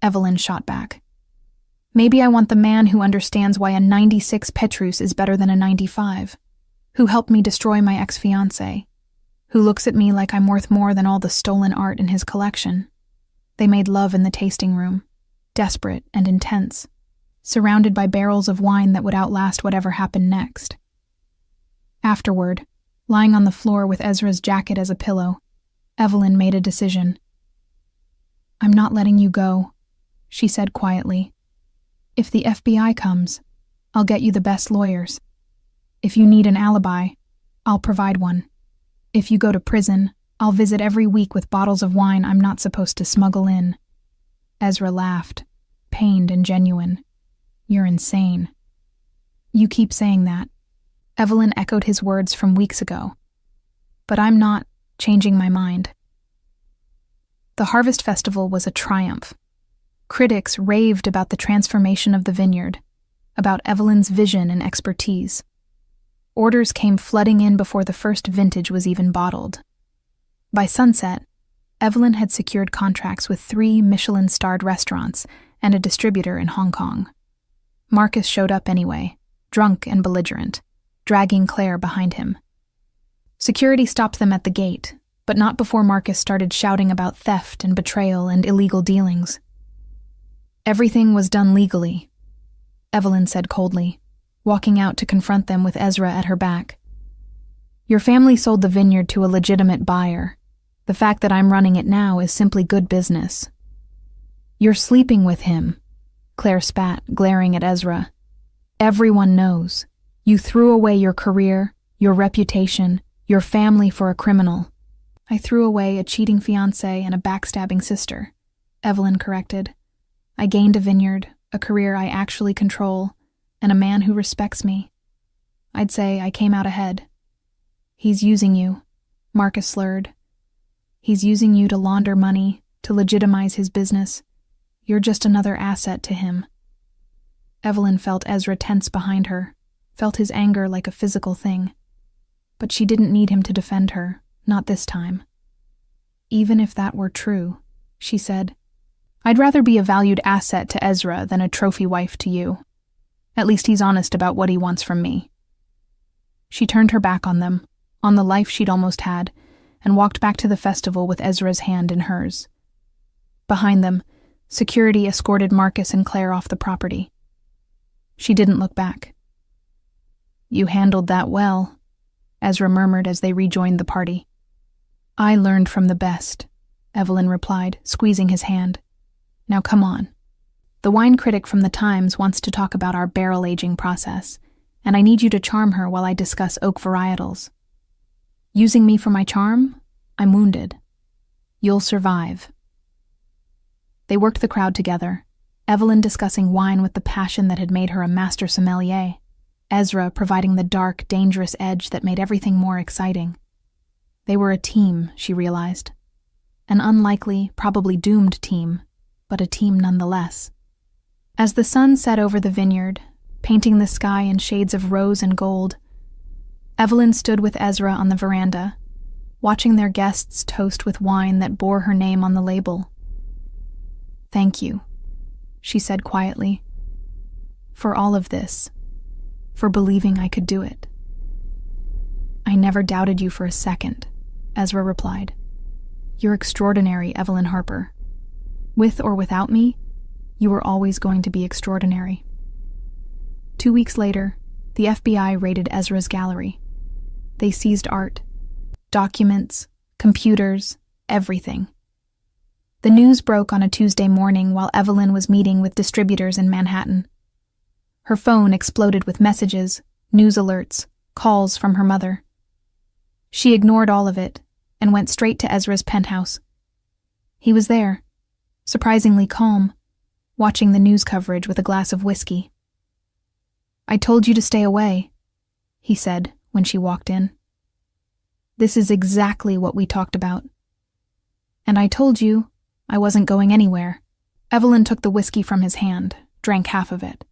Evelyn shot back. Maybe I want the man who understands why a 96 Petrus is better than a 95, who helped me destroy my ex-fiancé, who looks at me like I'm worth more than all the stolen art in his collection. They made love in the tasting room, desperate and intense, surrounded by barrels of wine that would outlast whatever happened next. Afterward, lying on the floor with Ezra's jacket as a pillow, Evelyn made a decision. I'm not letting you go, she said quietly. If the FBI comes, I'll get you the best lawyers. If you need an alibi, I'll provide one. If you go to prison, I'll visit every week with bottles of wine I'm not supposed to smuggle in. Ezra laughed, pained and genuine. You're insane. You keep saying that. Evelyn echoed his words from weeks ago. But I'm not changing my mind. The Harvest Festival was a triumph. Critics raved about the transformation of the vineyard, about Evelyn's vision and expertise. Orders came flooding in before the first vintage was even bottled. By sunset, Evelyn had secured contracts with 3 Michelin-starred restaurants and a distributor in Hong Kong. Marcus showed up anyway, drunk and belligerent, dragging Claire behind him. Security stopped them at the gate, but not before Marcus started shouting about theft and betrayal and illegal dealings. Everything was done legally, Evelyn said coldly, walking out to confront them with Ezra at her back. Your family sold the vineyard to a legitimate buyer. The fact that I'm running it now is simply good business. You're sleeping with him, Claire spat, glaring at Ezra. Everyone knows. You threw away your career, your reputation, your family for a criminal. I threw away a cheating fiancé and a backstabbing sister, Evelyn corrected. I gained a vineyard, a career I actually control, and a man who respects me. I'd say I came out ahead. He's using you, Marcus slurred. He's using you to launder money, to legitimize his business. You're just another asset to him. Evelyn felt Ezra tense behind her, felt his anger like a physical thing. But she didn't need him to defend her, not this time. Even if that were true, she said, I'd rather be a valued asset to Ezra than a trophy wife to you. At least he's honest about what he wants from me. She turned her back on them, on the life she'd almost had, and walked back to the festival with Ezra's hand in hers. Behind them, security escorted Marcus and Claire off the property. She didn't look back. "You handled that well," Ezra murmured as they rejoined the party. "I learned from the best," Evelyn replied, squeezing his hand. "Now come on. The wine critic from the Times wants to talk about our barrel aging process, and I need you to charm her while I discuss oak varietals. Using me for my charm? I'm wounded. You'll survive." They worked the crowd together, Evelyn discussing wine with the passion that had made her a master sommelier, Ezra providing the dark, dangerous edge that made everything more exciting. They were a team, she realized. An unlikely, probably doomed team, but a team nonetheless. As the sun set over the vineyard, painting the sky in shades of rose and gold, Evelyn stood with Ezra on the veranda, watching their guests toast with wine that bore her name on the label. "Thank you," she said quietly, "for all of this, for believing I could do it." "I never doubted you for a second," Ezra replied. "You're extraordinary, Evelyn Harper. With or without me, you were always going to be extraordinary." 2 weeks later, the FBI raided Ezra's gallery. They seized art, documents, computers, everything. The news broke on a Tuesday morning while Evelyn was meeting with distributors in Manhattan. Her phone exploded with messages, news alerts, calls from her mother. She ignored all of it and went straight to Ezra's penthouse. He was there, surprisingly calm, watching the news coverage with a glass of whiskey. "I told you to stay away," he said when she walked in. "This is exactly what we talked about. And I told you I wasn't going anywhere." Evelyn took the whiskey from his hand, drank half of it.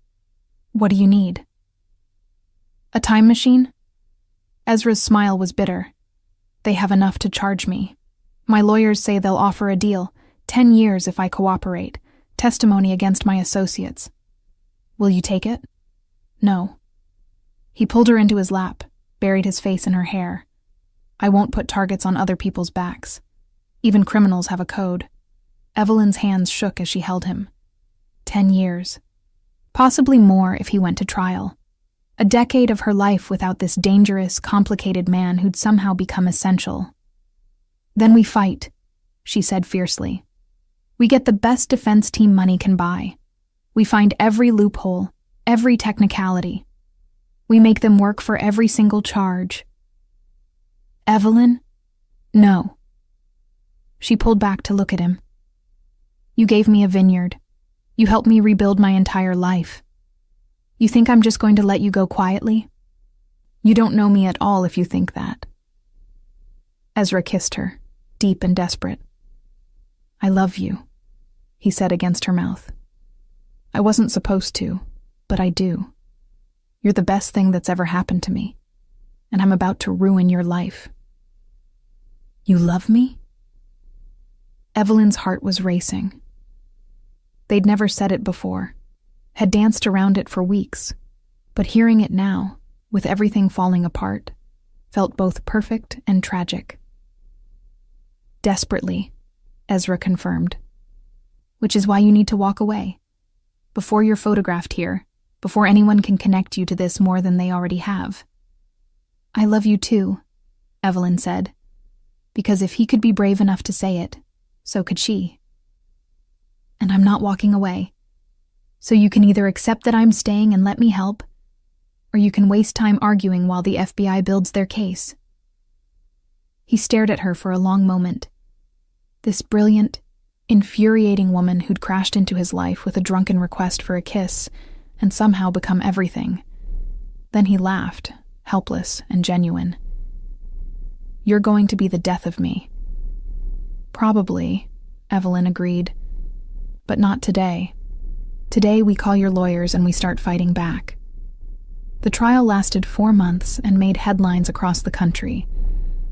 "What do you need?" "A time machine?" Ezra's smile was bitter. "They have enough to charge me. My lawyers say they'll offer a deal, 10 years if I cooperate, testimony against my associates. Will you take it?" "No." He pulled her into his lap, buried his face in her hair. "I won't put targets on other people's backs. Even criminals have a code." Evelyn's hands shook as she held him. 10 years. Possibly more if he went to trial. A decade of her life without this dangerous, complicated man who'd somehow become essential. "Then we fight," she said fiercely. "We get the best defense team money can buy. We find every loophole, every technicality. We make them work for every single charge." "Evelyn?" "No." She pulled back to look at him. "You gave me a vineyard. You helped me rebuild my entire life. You think I'm just going to let you go quietly? You don't know me at all if you think that." Ezra kissed her, deep and desperate. "I love you," he said against her mouth. "I wasn't supposed to, but I do. You're the best thing that's ever happened to me, and I'm about to ruin your life." "You love me?" Evelyn's heart was racing. They'd never said it before, had danced around it for weeks, but hearing it now, with everything falling apart, felt both perfect and tragic. "Desperately," Ezra confirmed. "Which is why you need to walk away. Before you're photographed here, before anyone can connect you to this more than they already have." "I love you too," Evelyn said, because if he could be brave enough to say it, so could she. "And I'm not walking away. So you can either accept that I'm staying and let me help, or you can waste time arguing while the FBI builds their case." He stared at her for a long moment. This brilliant, infuriating woman who'd crashed into his life with a drunken request for a kiss and somehow become everything. Then he laughed, helpless and genuine. "You're going to be the death of me." "Probably," Evelyn agreed. "But not today. Today we call your lawyers and we start fighting back." The trial lasted 4 months and made headlines across the country.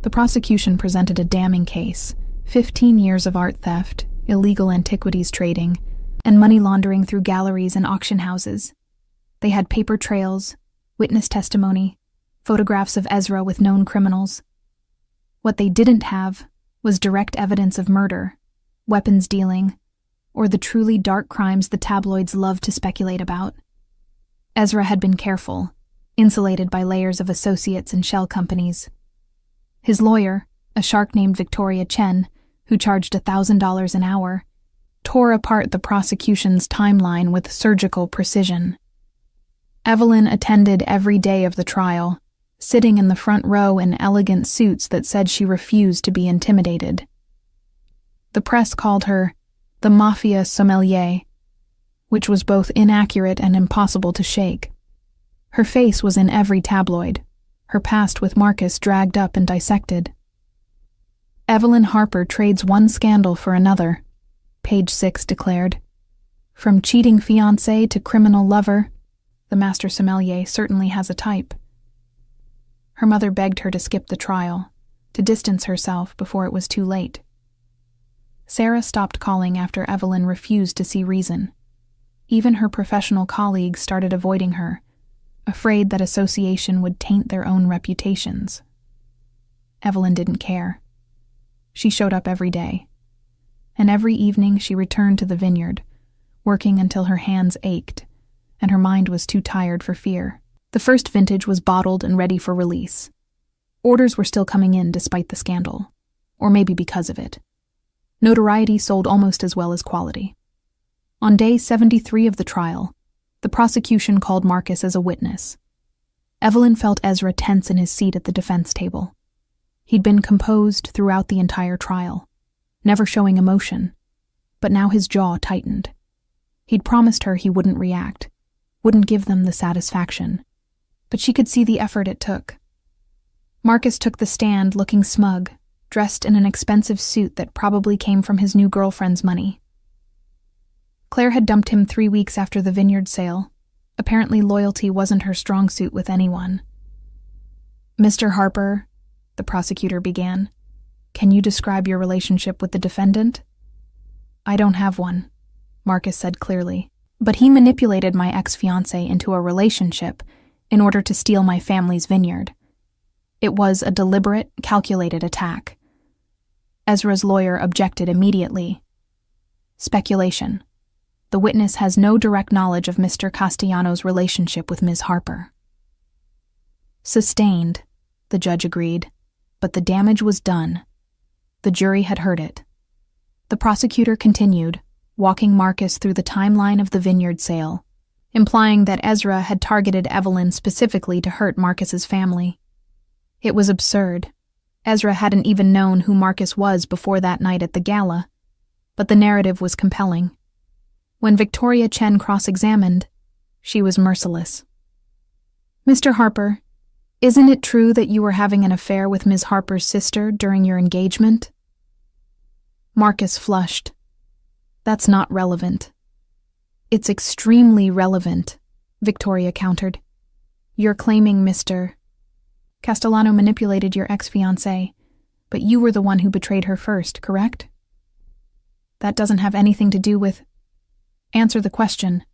The prosecution presented a damning case: 15 years of art theft, illegal antiquities trading, and money laundering through galleries and auction houses. They had paper trails, witness testimony, photographs of Ezra with known criminals. What they didn't have was direct evidence of murder, weapons dealing, or the truly dark crimes the tabloids love to speculate about. Ezra had been careful, insulated by layers of associates and shell companies. His lawyer, a shark named Victoria Chen, who charged $1,000 an hour, tore apart the prosecution's timeline with surgical precision. Evelyn attended every day of the trial, sitting in the front row in elegant suits that said she refused to be intimidated. The press called her the Mafia sommelier, which was both inaccurate and impossible to shake. Her face was in every tabloid, her past with Marcus dragged up and dissected. Evelyn Harper trades one scandal for another, Page 6 declared. From cheating fiancé to criminal lover, the master sommelier certainly has a type. Her mother begged her to skip the trial, to distance herself before it was too late. Sarah stopped calling after Evelyn refused to see reason. Even her professional colleagues started avoiding her, afraid that association would taint their own reputations. Evelyn didn't care. She showed up every day, and every evening she returned to the vineyard, working until her hands ached, and her mind was too tired for fear. The first vintage was bottled and ready for release. Orders were still coming in despite the scandal, or maybe because of it. Notoriety sold almost as well as quality. On day 73 of the trial, the prosecution called Marcus as a witness. Evelyn felt Ezra tense in his seat at the defense table. He'd been composed throughout the entire trial, never showing emotion, but now his jaw tightened. He'd promised her he wouldn't react, wouldn't give them the satisfaction, but she could see the effort it took. Marcus took the stand looking smug, dressed in an expensive suit that probably came from his new girlfriend's money. Claire had dumped him 3 weeks after the vineyard sale. Apparently loyalty wasn't her strong suit with anyone. "Mr. Harper," the prosecutor began, "can you describe your relationship with the defendant?" "I don't have one," Marcus said clearly, "but he manipulated my ex-fiancée into a relationship in order to steal my family's vineyard. It was a deliberate, calculated attack." Ezra's lawyer objected immediately. "Speculation. The witness has no direct knowledge of Mr. Castellano's relationship with Ms. Harper." "Sustained," the judge agreed, but the damage was done. The jury had heard it. The prosecutor continued, walking Marcus through the timeline of the vineyard sale, implying that Ezra had targeted Evelyn specifically to hurt Marcus's family. It was absurd. Ezra hadn't even known who Marcus was before that night at the gala, but the narrative was compelling. When Victoria Chen cross-examined, she was merciless. "Mr. Harper, isn't it true that you were having an affair with Ms. Harper's sister during your engagement?" Marcus flushed. "That's not relevant." "It's extremely relevant," Victoria countered. "You're claiming Mr. Castellano manipulated your ex-fiancée, but you were the one who betrayed her first, correct?" "That doesn't have anything to do with—" "Answer the question,"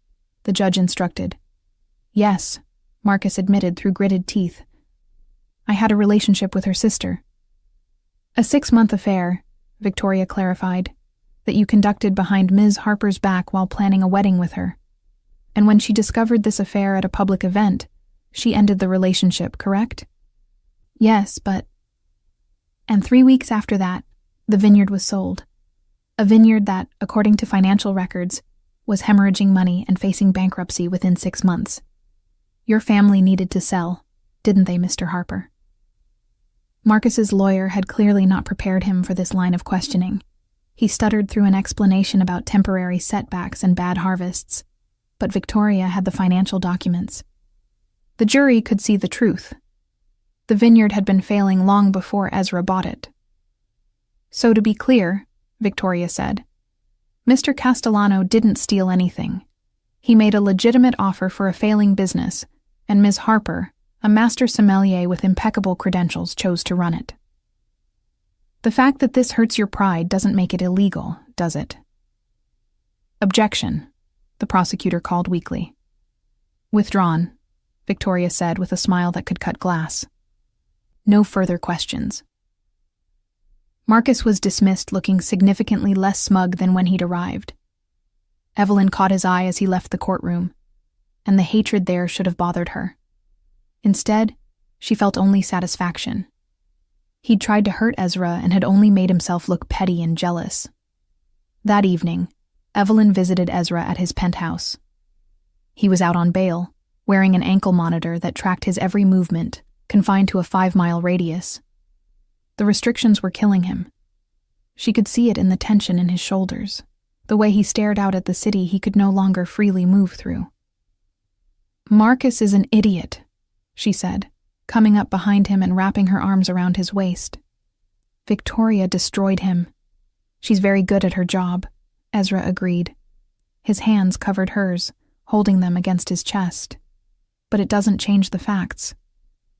the judge instructed. "Yes," Marcus admitted through gritted teeth. "I had a relationship with her sister." "A 6-month affair," Victoria clarified, "that you conducted behind Ms. Harper's back while planning a wedding with her. And when she discovered this affair at a public event, she ended the relationship, correct?" "Yes, but—" "And 3 weeks after that, the vineyard was sold. A vineyard that, according to financial records, was hemorrhaging money and facing bankruptcy within 6 months. Your family needed to sell, didn't they, Mr. Harper?" Marcus's lawyer had clearly not prepared him for this line of questioning. He stuttered through an explanation about temporary setbacks and bad harvests, but Victoria had the financial documents. The jury could see the truth. The vineyard had been failing long before Ezra bought it. "So to be clear," Victoria said, "Mr. Castellano didn't steal anything. He made a legitimate offer for a failing business, and Ms. Harper, a master sommelier with impeccable credentials, chose to run it. The fact that this hurts your pride doesn't make it illegal, does it?" "Objection," the prosecutor called weakly. "Withdrawn," Victoria said with a smile that could cut glass. No further questions. Marcus was dismissed looking significantly less smug than when he'd arrived. Evelyn caught his eye as he left the courtroom. and the hatred there should have bothered her. Instead, she felt only satisfaction. He'd tried to hurt Ezra and had only made himself look petty and jealous. That evening, Evelyn visited Ezra at his penthouse. He was out on bail, wearing an ankle monitor that tracked his every movement, confined to a 5-mile radius. The restrictions were killing him. She could see it in the tension in his shoulders, the way he stared out at the city he could no longer freely move through. "Marcus is an idiot," she said, coming up behind him and wrapping her arms around his waist. "Victoria destroyed him. She's very good at her job," Ezra agreed. His hands covered hers, holding them against his chest. "But it doesn't change the facts.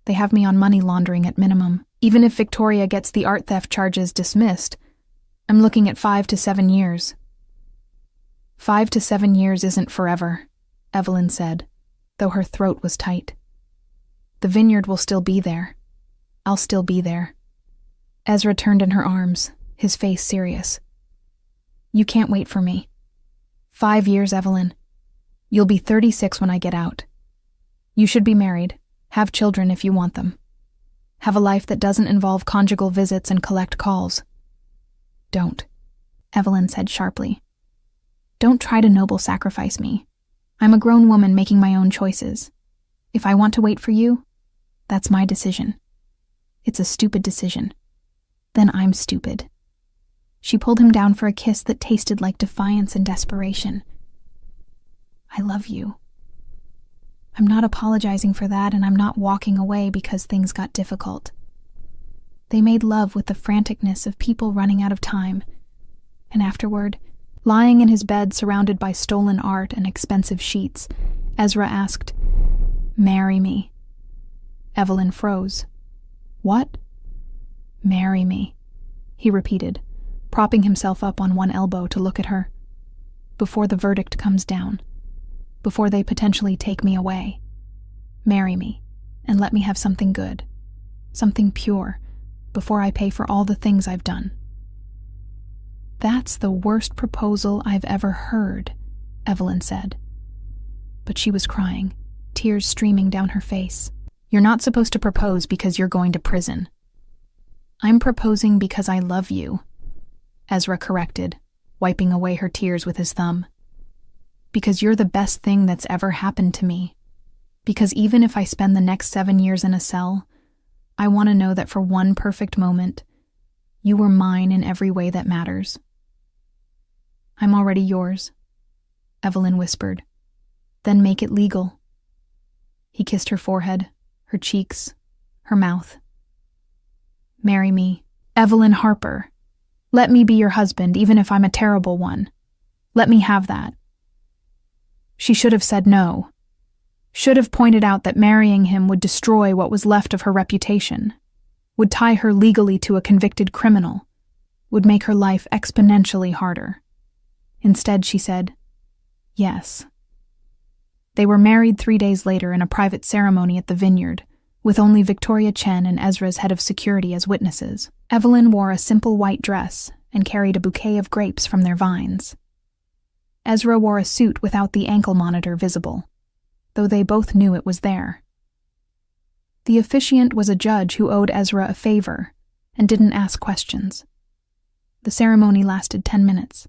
They have me on money laundering at minimum. Even if Victoria gets the art theft charges dismissed, I'm looking at 5 to 7 years. 5 to 7 years isn't forever," Evelyn said, though her throat was tight. "The vineyard will still be there. I'll still be there." Ezra turned in her arms, his face serious. "You can't wait for me. 5 years, Evelyn. You'll be 36 when I get out. You should be married, have children if you want them. Have a life that doesn't involve conjugal visits and collect calls." "Don't," Evelyn said sharply. "Don't try to noble sacrifice me. I'm a grown woman making my own choices. If I want to wait for you, that's my decision. It's a stupid decision. Then I'm stupid." She pulled him down for a kiss that tasted like defiance and desperation. "I love you. I'm not apologizing for that, and I'm not walking away because things got difficult." They made love with the franticness of people running out of time, and afterward, lying in his bed surrounded by stolen art and expensive sheets, Ezra asked, "Marry me." Evelyn froze. "What?" "Marry me," he repeated, propping himself up on one elbow to look at her. "Before the verdict comes down. Before they potentially take me away. Marry me, and let me have something good, something pure, before I pay for all the things I've done." "That's the worst proposal I've ever heard," Evelyn said. But she was crying, tears streaming down her face. "You're not supposed to propose because you're going to prison." "I'm proposing because I love you," Ezra corrected, wiping away her tears with his thumb. "Because you're the best thing that's ever happened to me. Because even if I spend the next 7 years in a cell, I want to know that for one perfect moment, you were mine in every way that matters." "I'm already yours," Evelyn whispered. "Then make it legal." He kissed her forehead, her cheeks, her mouth. "Marry me, Evelyn Harper. Let me be your husband, even if I'm a terrible one. Let me have that." She should have said no. Should have pointed out that marrying him would destroy what was left of her reputation, would tie her legally to a convicted criminal, would make her life exponentially harder. Instead, she said, yes. They were married 3 days later in a private ceremony at the vineyard, with only Victoria Chen and Ezra's head of security as witnesses. Evelyn wore a simple white dress and carried a bouquet of grapes from their vines. Ezra wore a suit without the ankle monitor visible, though they both knew it was there. The officiant was a judge who owed Ezra a favor and didn't ask questions. The ceremony lasted 10 minutes.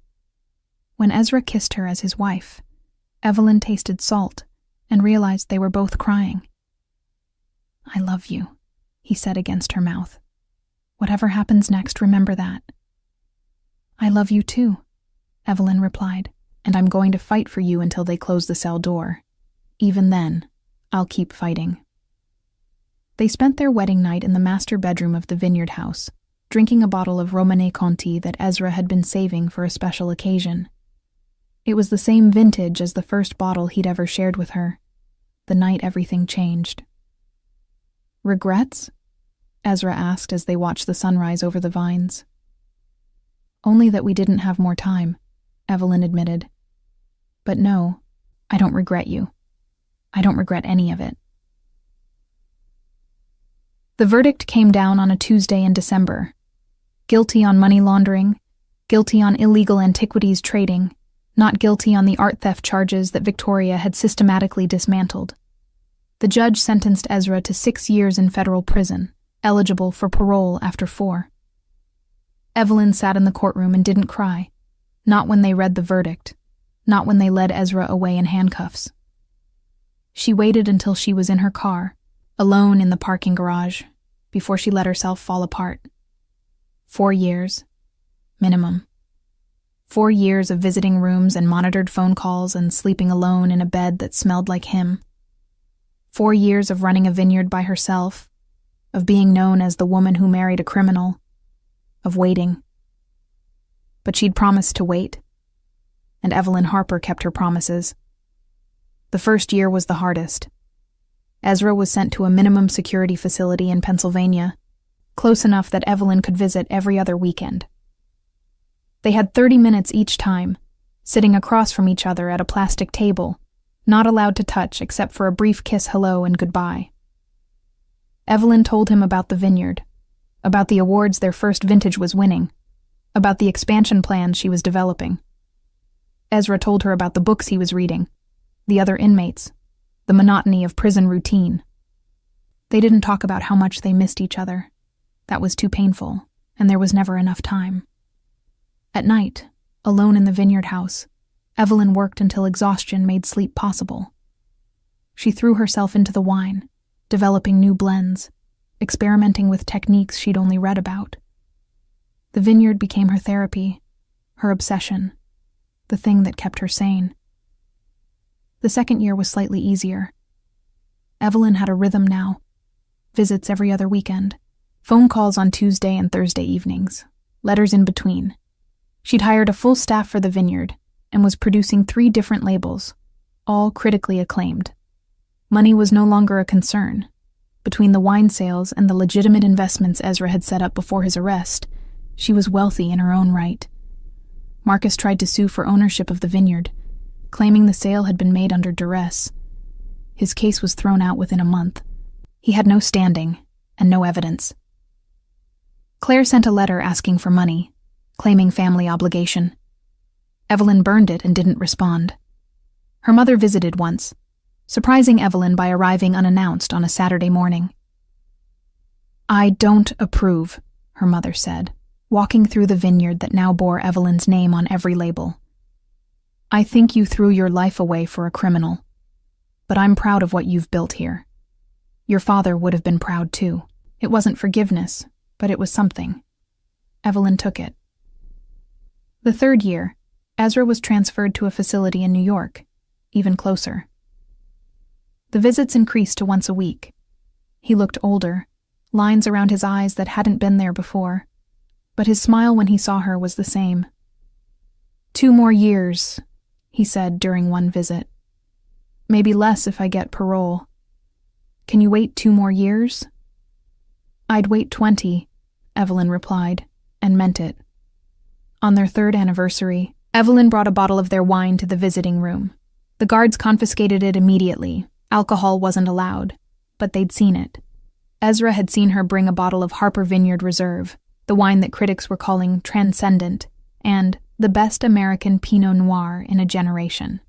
When Ezra kissed her as his wife, Evelyn tasted salt and realized they were both crying. "I love you," he said against her mouth. "Whatever happens next, remember that." "I love you too," Evelyn replied, "and I'm going to fight for you until they close the cell door. Even then, I'll keep fighting." They spent their wedding night in the master bedroom of the vineyard house, drinking a bottle of Romanée Conti that Ezra had been saving for a special occasion. It was the same vintage as the first bottle he'd ever shared with her, the night everything changed. "Regrets?" Ezra asked as they watched the sunrise over the vines. "Only that we didn't have more time," Evelyn admitted. "But no, I don't regret you. I don't regret any of it." The verdict came down on a Tuesday in December. Guilty on money laundering, guilty on illegal antiquities trading, not guilty on the art theft charges that Victoria had systematically dismantled. The judge sentenced Ezra to 6 years in federal prison, eligible for parole after 4. Evelyn sat in the courtroom and didn't cry, not when they read the verdict, not when they led Ezra away in handcuffs. She waited until she was in her car, alone in the parking garage, before she let herself fall apart. 4 years, minimum. 4 years of visiting rooms and monitored phone calls and sleeping alone in a bed that smelled like him. 4 years of running a vineyard by herself, of being known as the woman who married a criminal, of waiting. But she'd promised to wait, and Evelyn Harper kept her promises. The first year was the hardest. Ezra was sent to a minimum security facility in Pennsylvania, close enough that Evelyn could visit every other weekend. They had 30 minutes each time, sitting across from each other at a plastic table, not allowed to touch except for a brief kiss hello and goodbye. Evelyn told him about the vineyard, about the awards their first vintage was winning, about the expansion plans she was developing. Ezra told her about the books he was reading, the other inmates, the monotony of prison routine. They didn't talk about how much they missed each other. That was too painful, and there was never enough time. At night, alone in the vineyard house, Evelyn worked until exhaustion made sleep possible. She threw herself into the wine, developing new blends, experimenting with techniques she'd only read about. The vineyard became her therapy, her obsession, the thing that kept her sane. The second year was slightly easier. Evelyn had a rhythm now. Visits every other weekend, phone calls on Tuesday and Thursday evenings, letters in between. She'd hired a full staff for the vineyard and was producing 3 different labels, all critically acclaimed. Money was no longer a concern. Between the wine sales and the legitimate investments Ezra had set up before his arrest, she was wealthy in her own right. Marcus tried to sue for ownership of the vineyard, claiming the sale had been made under duress. His case was thrown out within a month. He had no standing and no evidence. Claire sent a letter asking for money, claiming family obligation. Evelyn burned it and didn't respond. Her mother visited once, surprising Evelyn by arriving unannounced on a Saturday morning. "I don't approve," her mother said, walking through the vineyard that now bore Evelyn's name on every label. "I think you threw your life away for a criminal, but I'm proud of what you've built here. Your father would have been proud too. It wasn't forgiveness, but it was something." Evelyn took it. The third year, Ezra was transferred to a facility in New York, even closer. The visits increased to once a week. He looked older, lines around his eyes that hadn't been there before, but his smile when he saw her was the same. "2 more years," he said during one visit. "Maybe less if I get parole. Can you wait 2 more years?" "I'd wait 20, Evelyn replied, and meant it. On their 3rd anniversary, Evelyn brought a bottle of their wine to the visiting room. The guards confiscated it immediately. Alcohol wasn't allowed, but they'd seen it. Ezra had seen her bring a bottle of Harper Vineyard Reserve, the wine that critics were calling transcendent, and the best American Pinot Noir in a generation.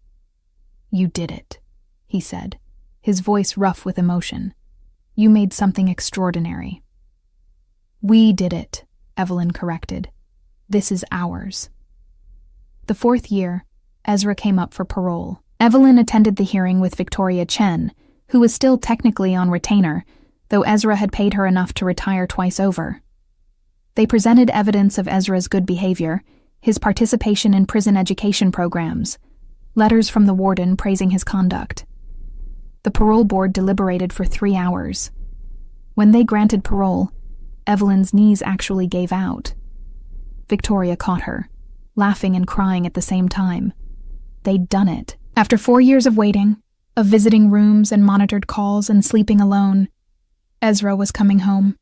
"You did it," he said, his voice rough with emotion. "You made something extraordinary." "We did it," Evelyn corrected. "This is ours." The 4th year, Ezra came up for parole. Evelyn attended the hearing with Victoria Chen, who was still technically on retainer, though Ezra had paid her enough to retire twice over. They presented evidence of Ezra's good behavior, his participation in prison education programs, letters from the warden praising his conduct. The parole board deliberated for 3 hours. When they granted parole, Evelyn's knees actually gave out. Victoria caught her, laughing and crying at the same time. They'd done it. After 4 years of waiting, of visiting rooms and monitored calls and sleeping alone, Ezra was coming home.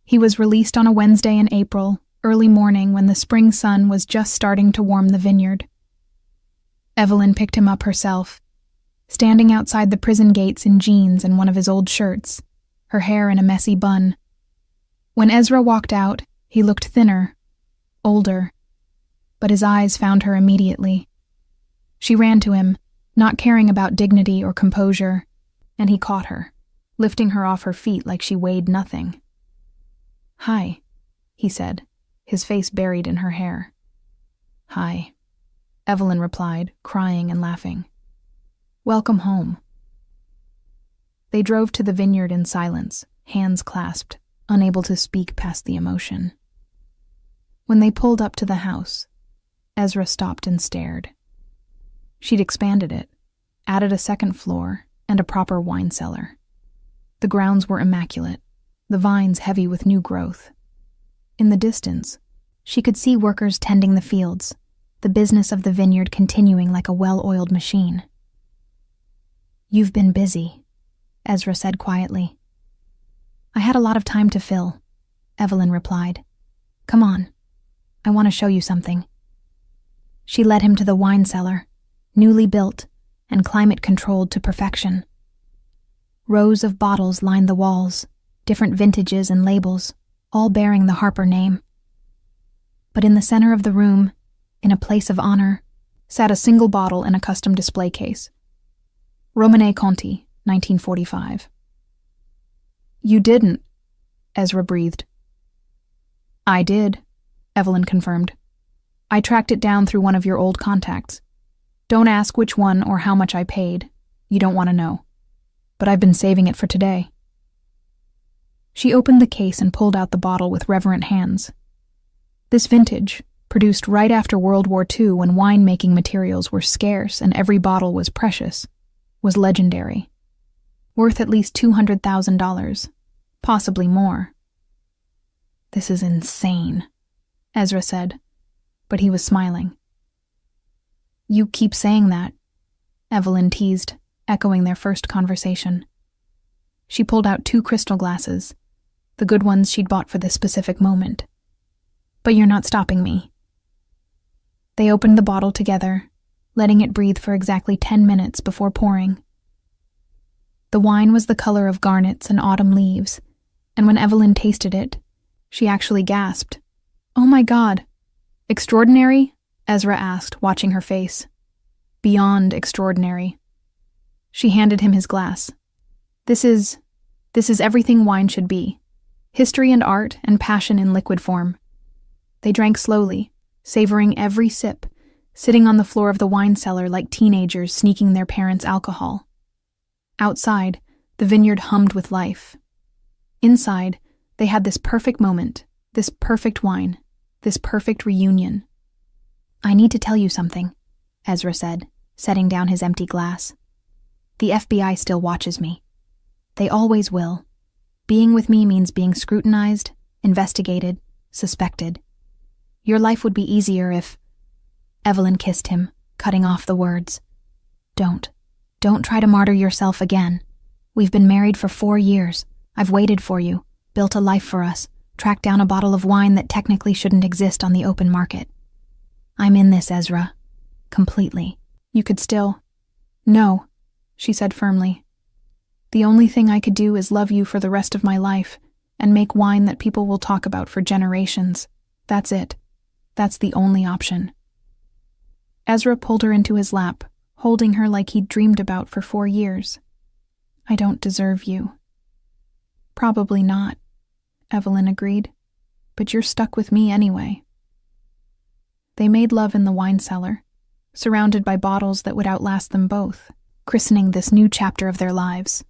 He was released on a Wednesday in April, early morning when the spring sun was just starting to warm the vineyard. Evelyn picked him up herself, standing outside the prison gates in jeans and one of his old shirts, her hair in a messy bun. When Ezra walked out, he looked thinner, older, but his eyes found her immediately. She ran to him, not caring about dignity or composure, and he caught her, lifting her off her feet like she weighed nothing. "Hi," he said, his face buried in her hair. "Hi," Evelyn replied, crying and laughing. "Welcome home." They drove to the vineyard in silence, hands clasped, unable to speak past the emotion. When they pulled up to the house, Ezra stopped and stared. She'd expanded it, added a second floor and a proper wine cellar. The grounds were immaculate, the vines heavy with new growth. In the distance, she could see workers tending the fields, the business of the vineyard continuing like a well-oiled machine. "You've been busy," Ezra said quietly. "I had a lot of time to fill," Evelyn replied. "Come on. I want to show you something." She led him to the wine cellar, newly built and climate-controlled to perfection. Rows of bottles lined the walls, different vintages and labels, all bearing the Harper name. But in the center of the room, in a place of honor, sat a single bottle in a custom display case. Romanée Conti, 1945. "You didn't," Ezra breathed. "I did," Evelyn confirmed. "I tracked it down through one of your old contacts. Don't ask which one or how much I paid. You don't want to know. But I've been saving it for today." She opened the case and pulled out the bottle with reverent hands. This vintage, produced right after World War II when wine-making materials were scarce and every bottle was precious, was legendary. Worth at least $200,000, possibly more. "This is insane," Ezra said, but he was smiling. "You keep saying that," Evelyn teased, echoing their first conversation. She pulled out 2 crystal glasses, the good ones she'd bought for this specific moment. "But you're not stopping me." They opened the bottle together, letting it breathe for exactly 10 minutes before pouring. The wine was the color of garnets and autumn leaves, and when Evelyn tasted it, she actually gasped. "Oh my God!" "Extraordinary?" Ezra asked, watching her face. "Beyond extraordinary." She handed him his glass. This is everything wine should be. History and art and passion in liquid form." They drank slowly, savoring every sip, sitting on the floor of the wine cellar like teenagers sneaking their parents' alcohol. Outside, the vineyard hummed with life. Inside, they had this perfect moment, this perfect wine, this perfect reunion. "I need to tell you something," Ezra said, setting down his empty glass. "The FBI still watches me. They always will. Being with me means being scrutinized, investigated, suspected. Your life would be easier if—" Evelyn kissed him, cutting off the words. Don't try to martyr yourself again. We've been married for 4 years. I've waited for you, built a life for us, tracked down a bottle of wine that technically shouldn't exist on the open market. I'm in this, Ezra. Completely. You could still—" "No," she said firmly. "The only thing I could do is love you for the rest of my life and make wine that people will talk about for generations. That's it. That's the only option." Ezra pulled her into his lap, holding her like he'd dreamed about for 4 years. "I don't deserve you." "Probably not," Evelyn agreed. "But you're stuck with me anyway." They made love in the wine cellar, surrounded by bottles that would outlast them both, christening this new chapter of their lives.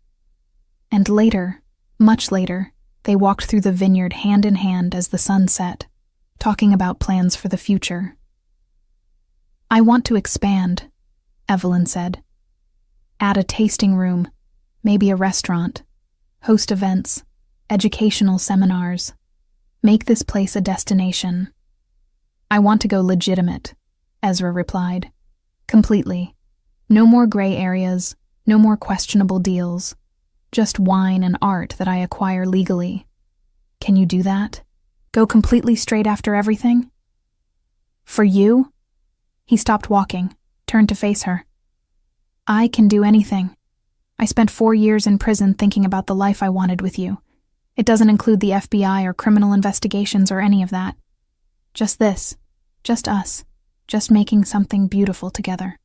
And later, much later, they walked through the vineyard hand in hand as the sun set, talking about plans for the future. "I want to expand," Evelyn said. "Add a tasting room, maybe a restaurant, host events, educational seminars. Make this place a destination." "I want to go legitimate," Ezra replied. "Completely. No more gray areas, no more questionable deals. Just wine and art that I acquire legally. Can you do that? Go completely straight after everything?" "For you?" He stopped walking, turned to face her. "I can do anything. I spent 4 years in prison thinking about the life I wanted with you. It doesn't include the FBI or criminal investigations or any of that. Just this. Just us. Just making something beautiful together."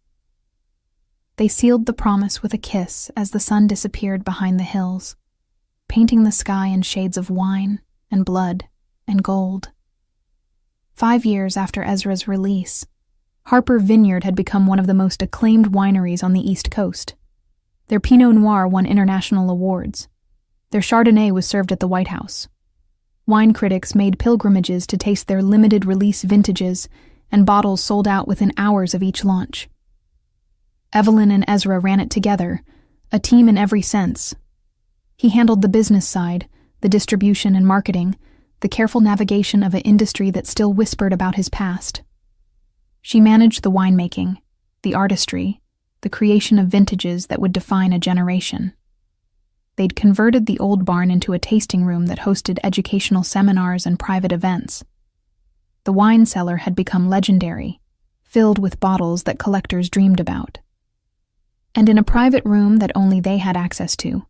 They sealed the promise with a kiss as the sun disappeared behind the hills, painting the sky in shades of wine and blood and gold. 5 years after Ezra's release, Harper Vineyard had become one of the most acclaimed wineries on the East Coast. Their Pinot Noir won international awards. Their Chardonnay was served at the White House. Wine critics made pilgrimages to taste their limited-release vintages, and bottles sold out within hours of each launch. Evelyn and Ezra ran it together, a team in every sense. He handled the business side, the distribution and marketing, the careful navigation of an industry that still whispered about his past. She managed the winemaking, the artistry, the creation of vintages that would define a generation. They'd converted the old barn into a tasting room that hosted educational seminars and private events. The wine cellar had become legendary, filled with bottles that collectors dreamed about. And in a private room that only they had access to,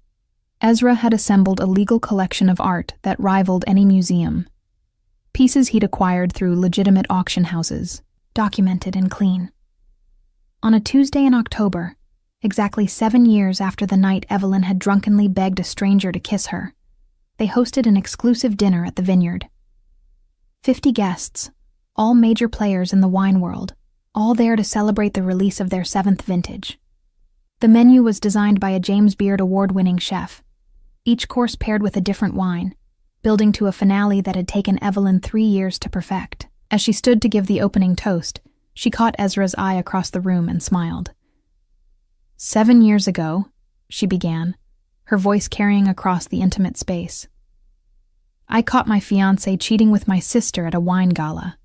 Ezra had assembled a legal collection of art that rivaled any museum. Pieces he'd acquired through legitimate auction houses, documented and clean. On a Tuesday in October, exactly 7 years after the night Evelyn had drunkenly begged a stranger to kiss her, they hosted an exclusive dinner at the vineyard. 50 guests, all major players in the wine world, all there to celebrate the release of their 7th vintage. The menu was designed by a James Beard award-winning chef, each course paired with a different wine, building to a finale that had taken Evelyn 3 years to perfect. As she stood to give the opening toast, she caught Ezra's eye across the room and smiled. 7 years ago, she began, her voice carrying across the intimate space. I caught my fiancé cheating with my sister at a wine gala.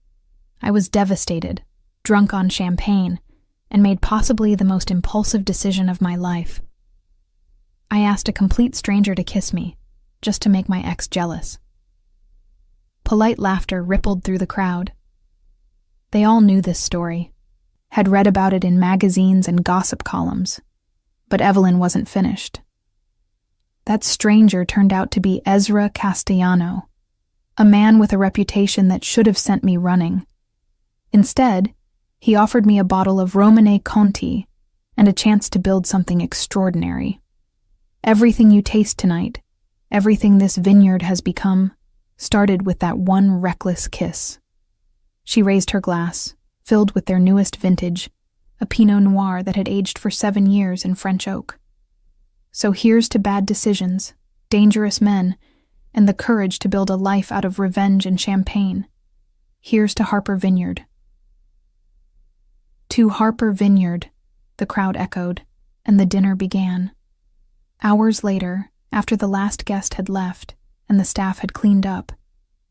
I was devastated, drunk on champagne, and made possibly the most impulsive decision of my life. I asked a complete stranger to kiss me, just to make my ex jealous. Polite laughter rippled through the crowd. They all knew this story, had read about it in magazines and gossip columns, but Evelyn wasn't finished. That stranger turned out to be Ezra Castellano, a man with a reputation that should have sent me running. Instead, he offered me a bottle of Romanée Conti and a chance to build something extraordinary. Everything you taste tonight, everything this vineyard has become, started with that one reckless kiss. She raised her glass, filled with their newest vintage, a Pinot Noir that had aged for 7 years in French oak. So here's to bad decisions, dangerous men, and the courage to build a life out of revenge and champagne. Here's to Harper Vineyard. To Harper Vineyard, the crowd echoed, and the dinner began. Hours later, after the last guest had left and the staff had cleaned up,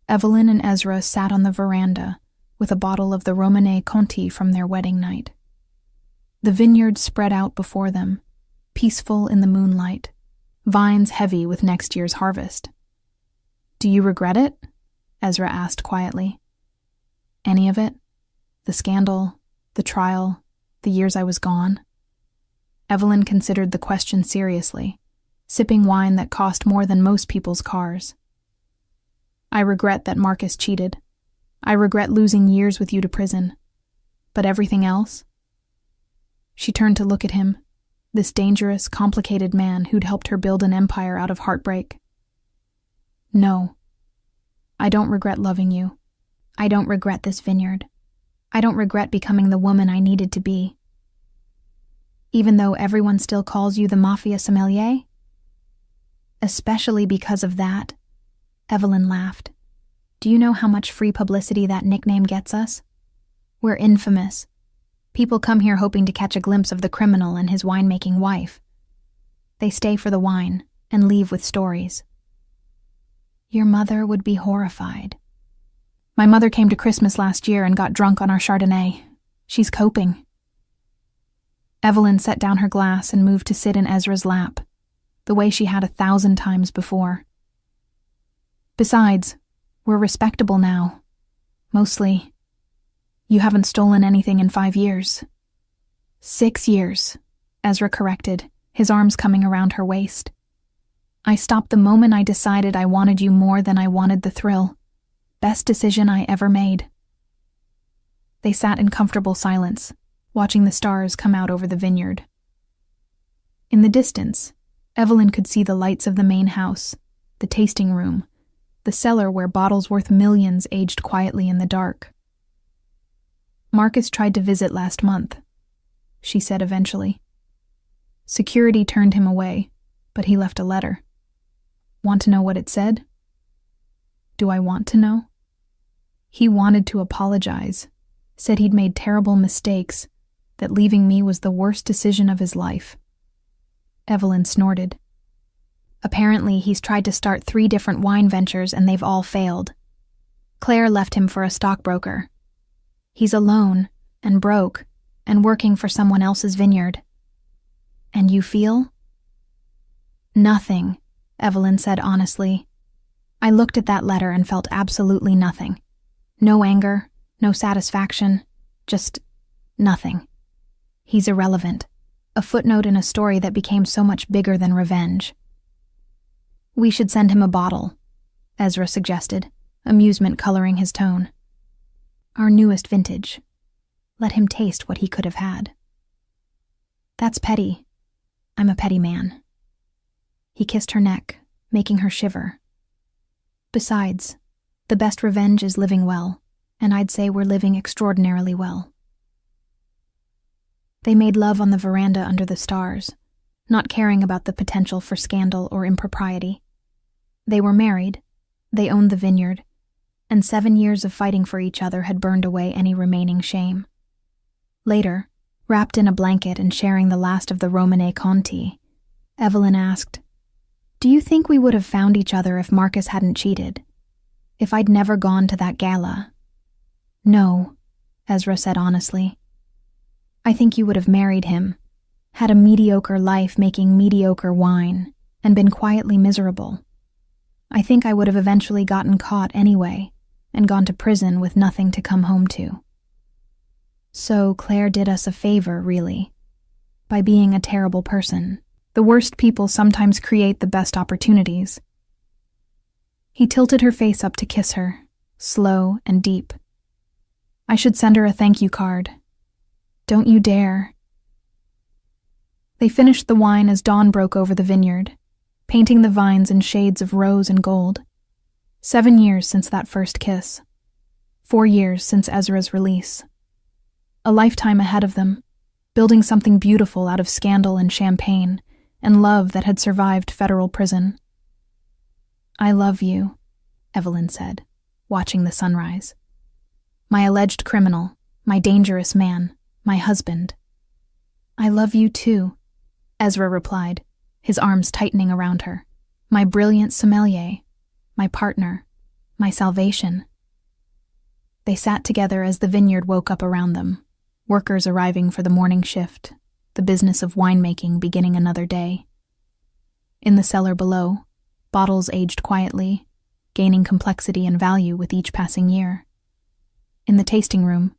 Evelyn and Ezra sat on the veranda with a bottle of the Romanée Conti from their wedding night. The vineyard spread out before them, peaceful in the moonlight, vines heavy with next year's harvest. Do you regret it? Ezra asked quietly. Any of it? The scandal, the trial, the years I was gone? Evelyn considered the question seriously, sipping wine that cost more than most people's cars. I regret that Marcus cheated. I regret losing years with you to prison. But everything else? She turned to look at him, this dangerous, complicated man who'd helped her build an empire out of heartbreak. No. I don't regret loving you. I don't regret this vineyard. I don't regret becoming the woman I needed to be. Even though everyone still calls you the Mafia sommelier? Especially because of that, Evelyn laughed. Do you know how much free publicity that nickname gets us? We're infamous. People come here hoping to catch a glimpse of the criminal and his winemaking wife. They stay for the wine and leave with stories. Your mother would be horrified. My mother came to Christmas last year and got drunk on our Chardonnay. She's coping. Evelyn set down her glass and moved to sit in Ezra's lap, the way she had 1,000 times before. Besides, we're respectable now. Mostly. You haven't stolen anything in 5 years. 6 years, Ezra corrected, his arms coming around her waist. I stopped the moment I decided I wanted you more than I wanted the thrill. Best decision I ever made. They sat in comfortable silence, watching the stars come out over the vineyard. In the distance, Evelyn could see the lights of the main house, the tasting room, the cellar where bottles worth millions aged quietly in the dark. "Marcus tried to visit last month," she said eventually. "Security turned him away, but he left a letter. Want to know what it said?" "Do I want to know?" "He wanted to apologize, said he'd made terrible mistakes, that leaving me was the worst decision of his life." Evelyn snorted. "Apparently he's tried to start 3 different wine ventures and they've all failed. Claire left him for a stockbroker. He's alone and broke and working for someone else's vineyard." "And you feel?" "Nothing," Evelyn said honestly. "I looked at that letter and felt absolutely nothing. No anger, no satisfaction, just nothing. He's irrelevant, a footnote in a story that became so much bigger than revenge." "We should send him a bottle," Ezra suggested, amusement coloring his tone. "Our newest vintage. Let him taste what he could have had." "That's petty. I'm a petty man." He kissed her neck, making her shiver. "Besides, the best revenge is living well, and I'd say we're living extraordinarily well." They made love on the veranda under the stars, not caring about the potential for scandal or impropriety. They were married, they owned the vineyard, and 7 years of fighting for each other had burned away any remaining shame. Later, wrapped in a blanket and sharing the last of the Romane Conti, Evelyn asked, "Do you think we would have found each other if Marcus hadn't cheated? If I'd never gone to that gala?" "No," Ezra said honestly. "I think you would have married him, had a mediocre life making mediocre wine, and been quietly miserable. I think I would have eventually gotten caught anyway, and gone to prison with nothing to come home to. So Claire did us a favor, really, by being a terrible person. The worst people sometimes create the best opportunities." He tilted her face up to kiss her, slow and deep. "I should send her a thank you card." "Don't you dare." They finished the wine as dawn broke over the vineyard, painting the vines in shades of rose and gold. 7 years since that first kiss. 4 years since Ezra's release. A lifetime ahead of them, building something beautiful out of scandal and champagne, and love that had survived federal prison. "I love you," Evelyn said, watching the sunrise. "My alleged criminal, my dangerous man, my husband." "I love you too," Ezra replied, his arms tightening around her. "My brilliant sommelier, my partner, my salvation." They sat together as the vineyard woke up around them, workers arriving for the morning shift, the business of winemaking beginning another day. In the cellar below, bottles aged quietly, gaining complexity and value with each passing year. In the tasting room,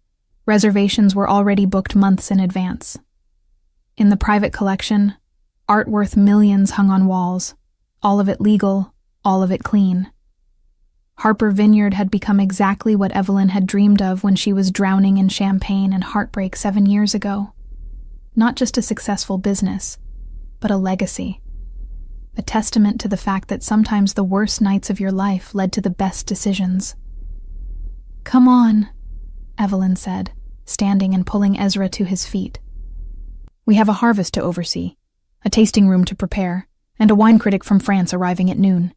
reservations were already booked months in advance. In the private collection, art worth millions hung on walls, all of it legal, all of it clean. Harper Vineyard had become exactly what Evelyn had dreamed of when she was drowning in champagne and heartbreak 7 years ago. Not just a successful business, but a legacy. A testament to the fact that sometimes the worst nights of your life led to the best decisions. "Come on," Evelyn said, standing and pulling Ezra to his feet. "We have a harvest to oversee, a tasting room to prepare, and a wine critic from France arriving at noon.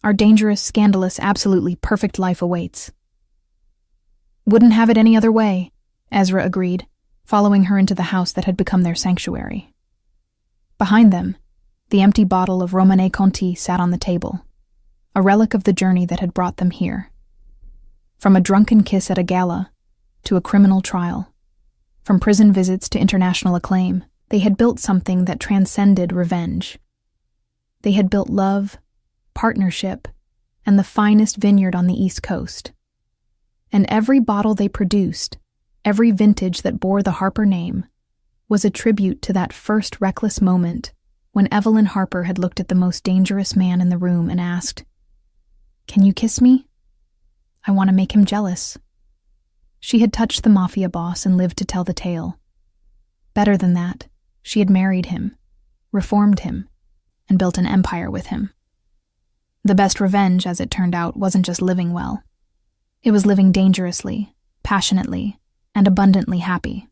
Our dangerous, scandalous, absolutely perfect life awaits." "Wouldn't have it any other way," Ezra agreed, following her into the house that had become their sanctuary. Behind them, the empty bottle of Romane Conti sat on the table, a relic of the journey that had brought them here. From a drunken kiss at a gala to a criminal trial, from prison visits to international acclaim, they had built something that transcended revenge. They had built love, partnership, and the finest vineyard on the East Coast. And every bottle they produced, every vintage that bore the Harper name, was a tribute to that first reckless moment when Evelyn Harper had looked at the most dangerous man in the room and asked, "Can you kiss me? I want to make him jealous." She had touched the Mafia boss and lived to tell the tale. Better than that, she had married him, reformed him, and built an empire with him. The best revenge, as it turned out, wasn't just living well. It was living dangerously, passionately, and abundantly happy.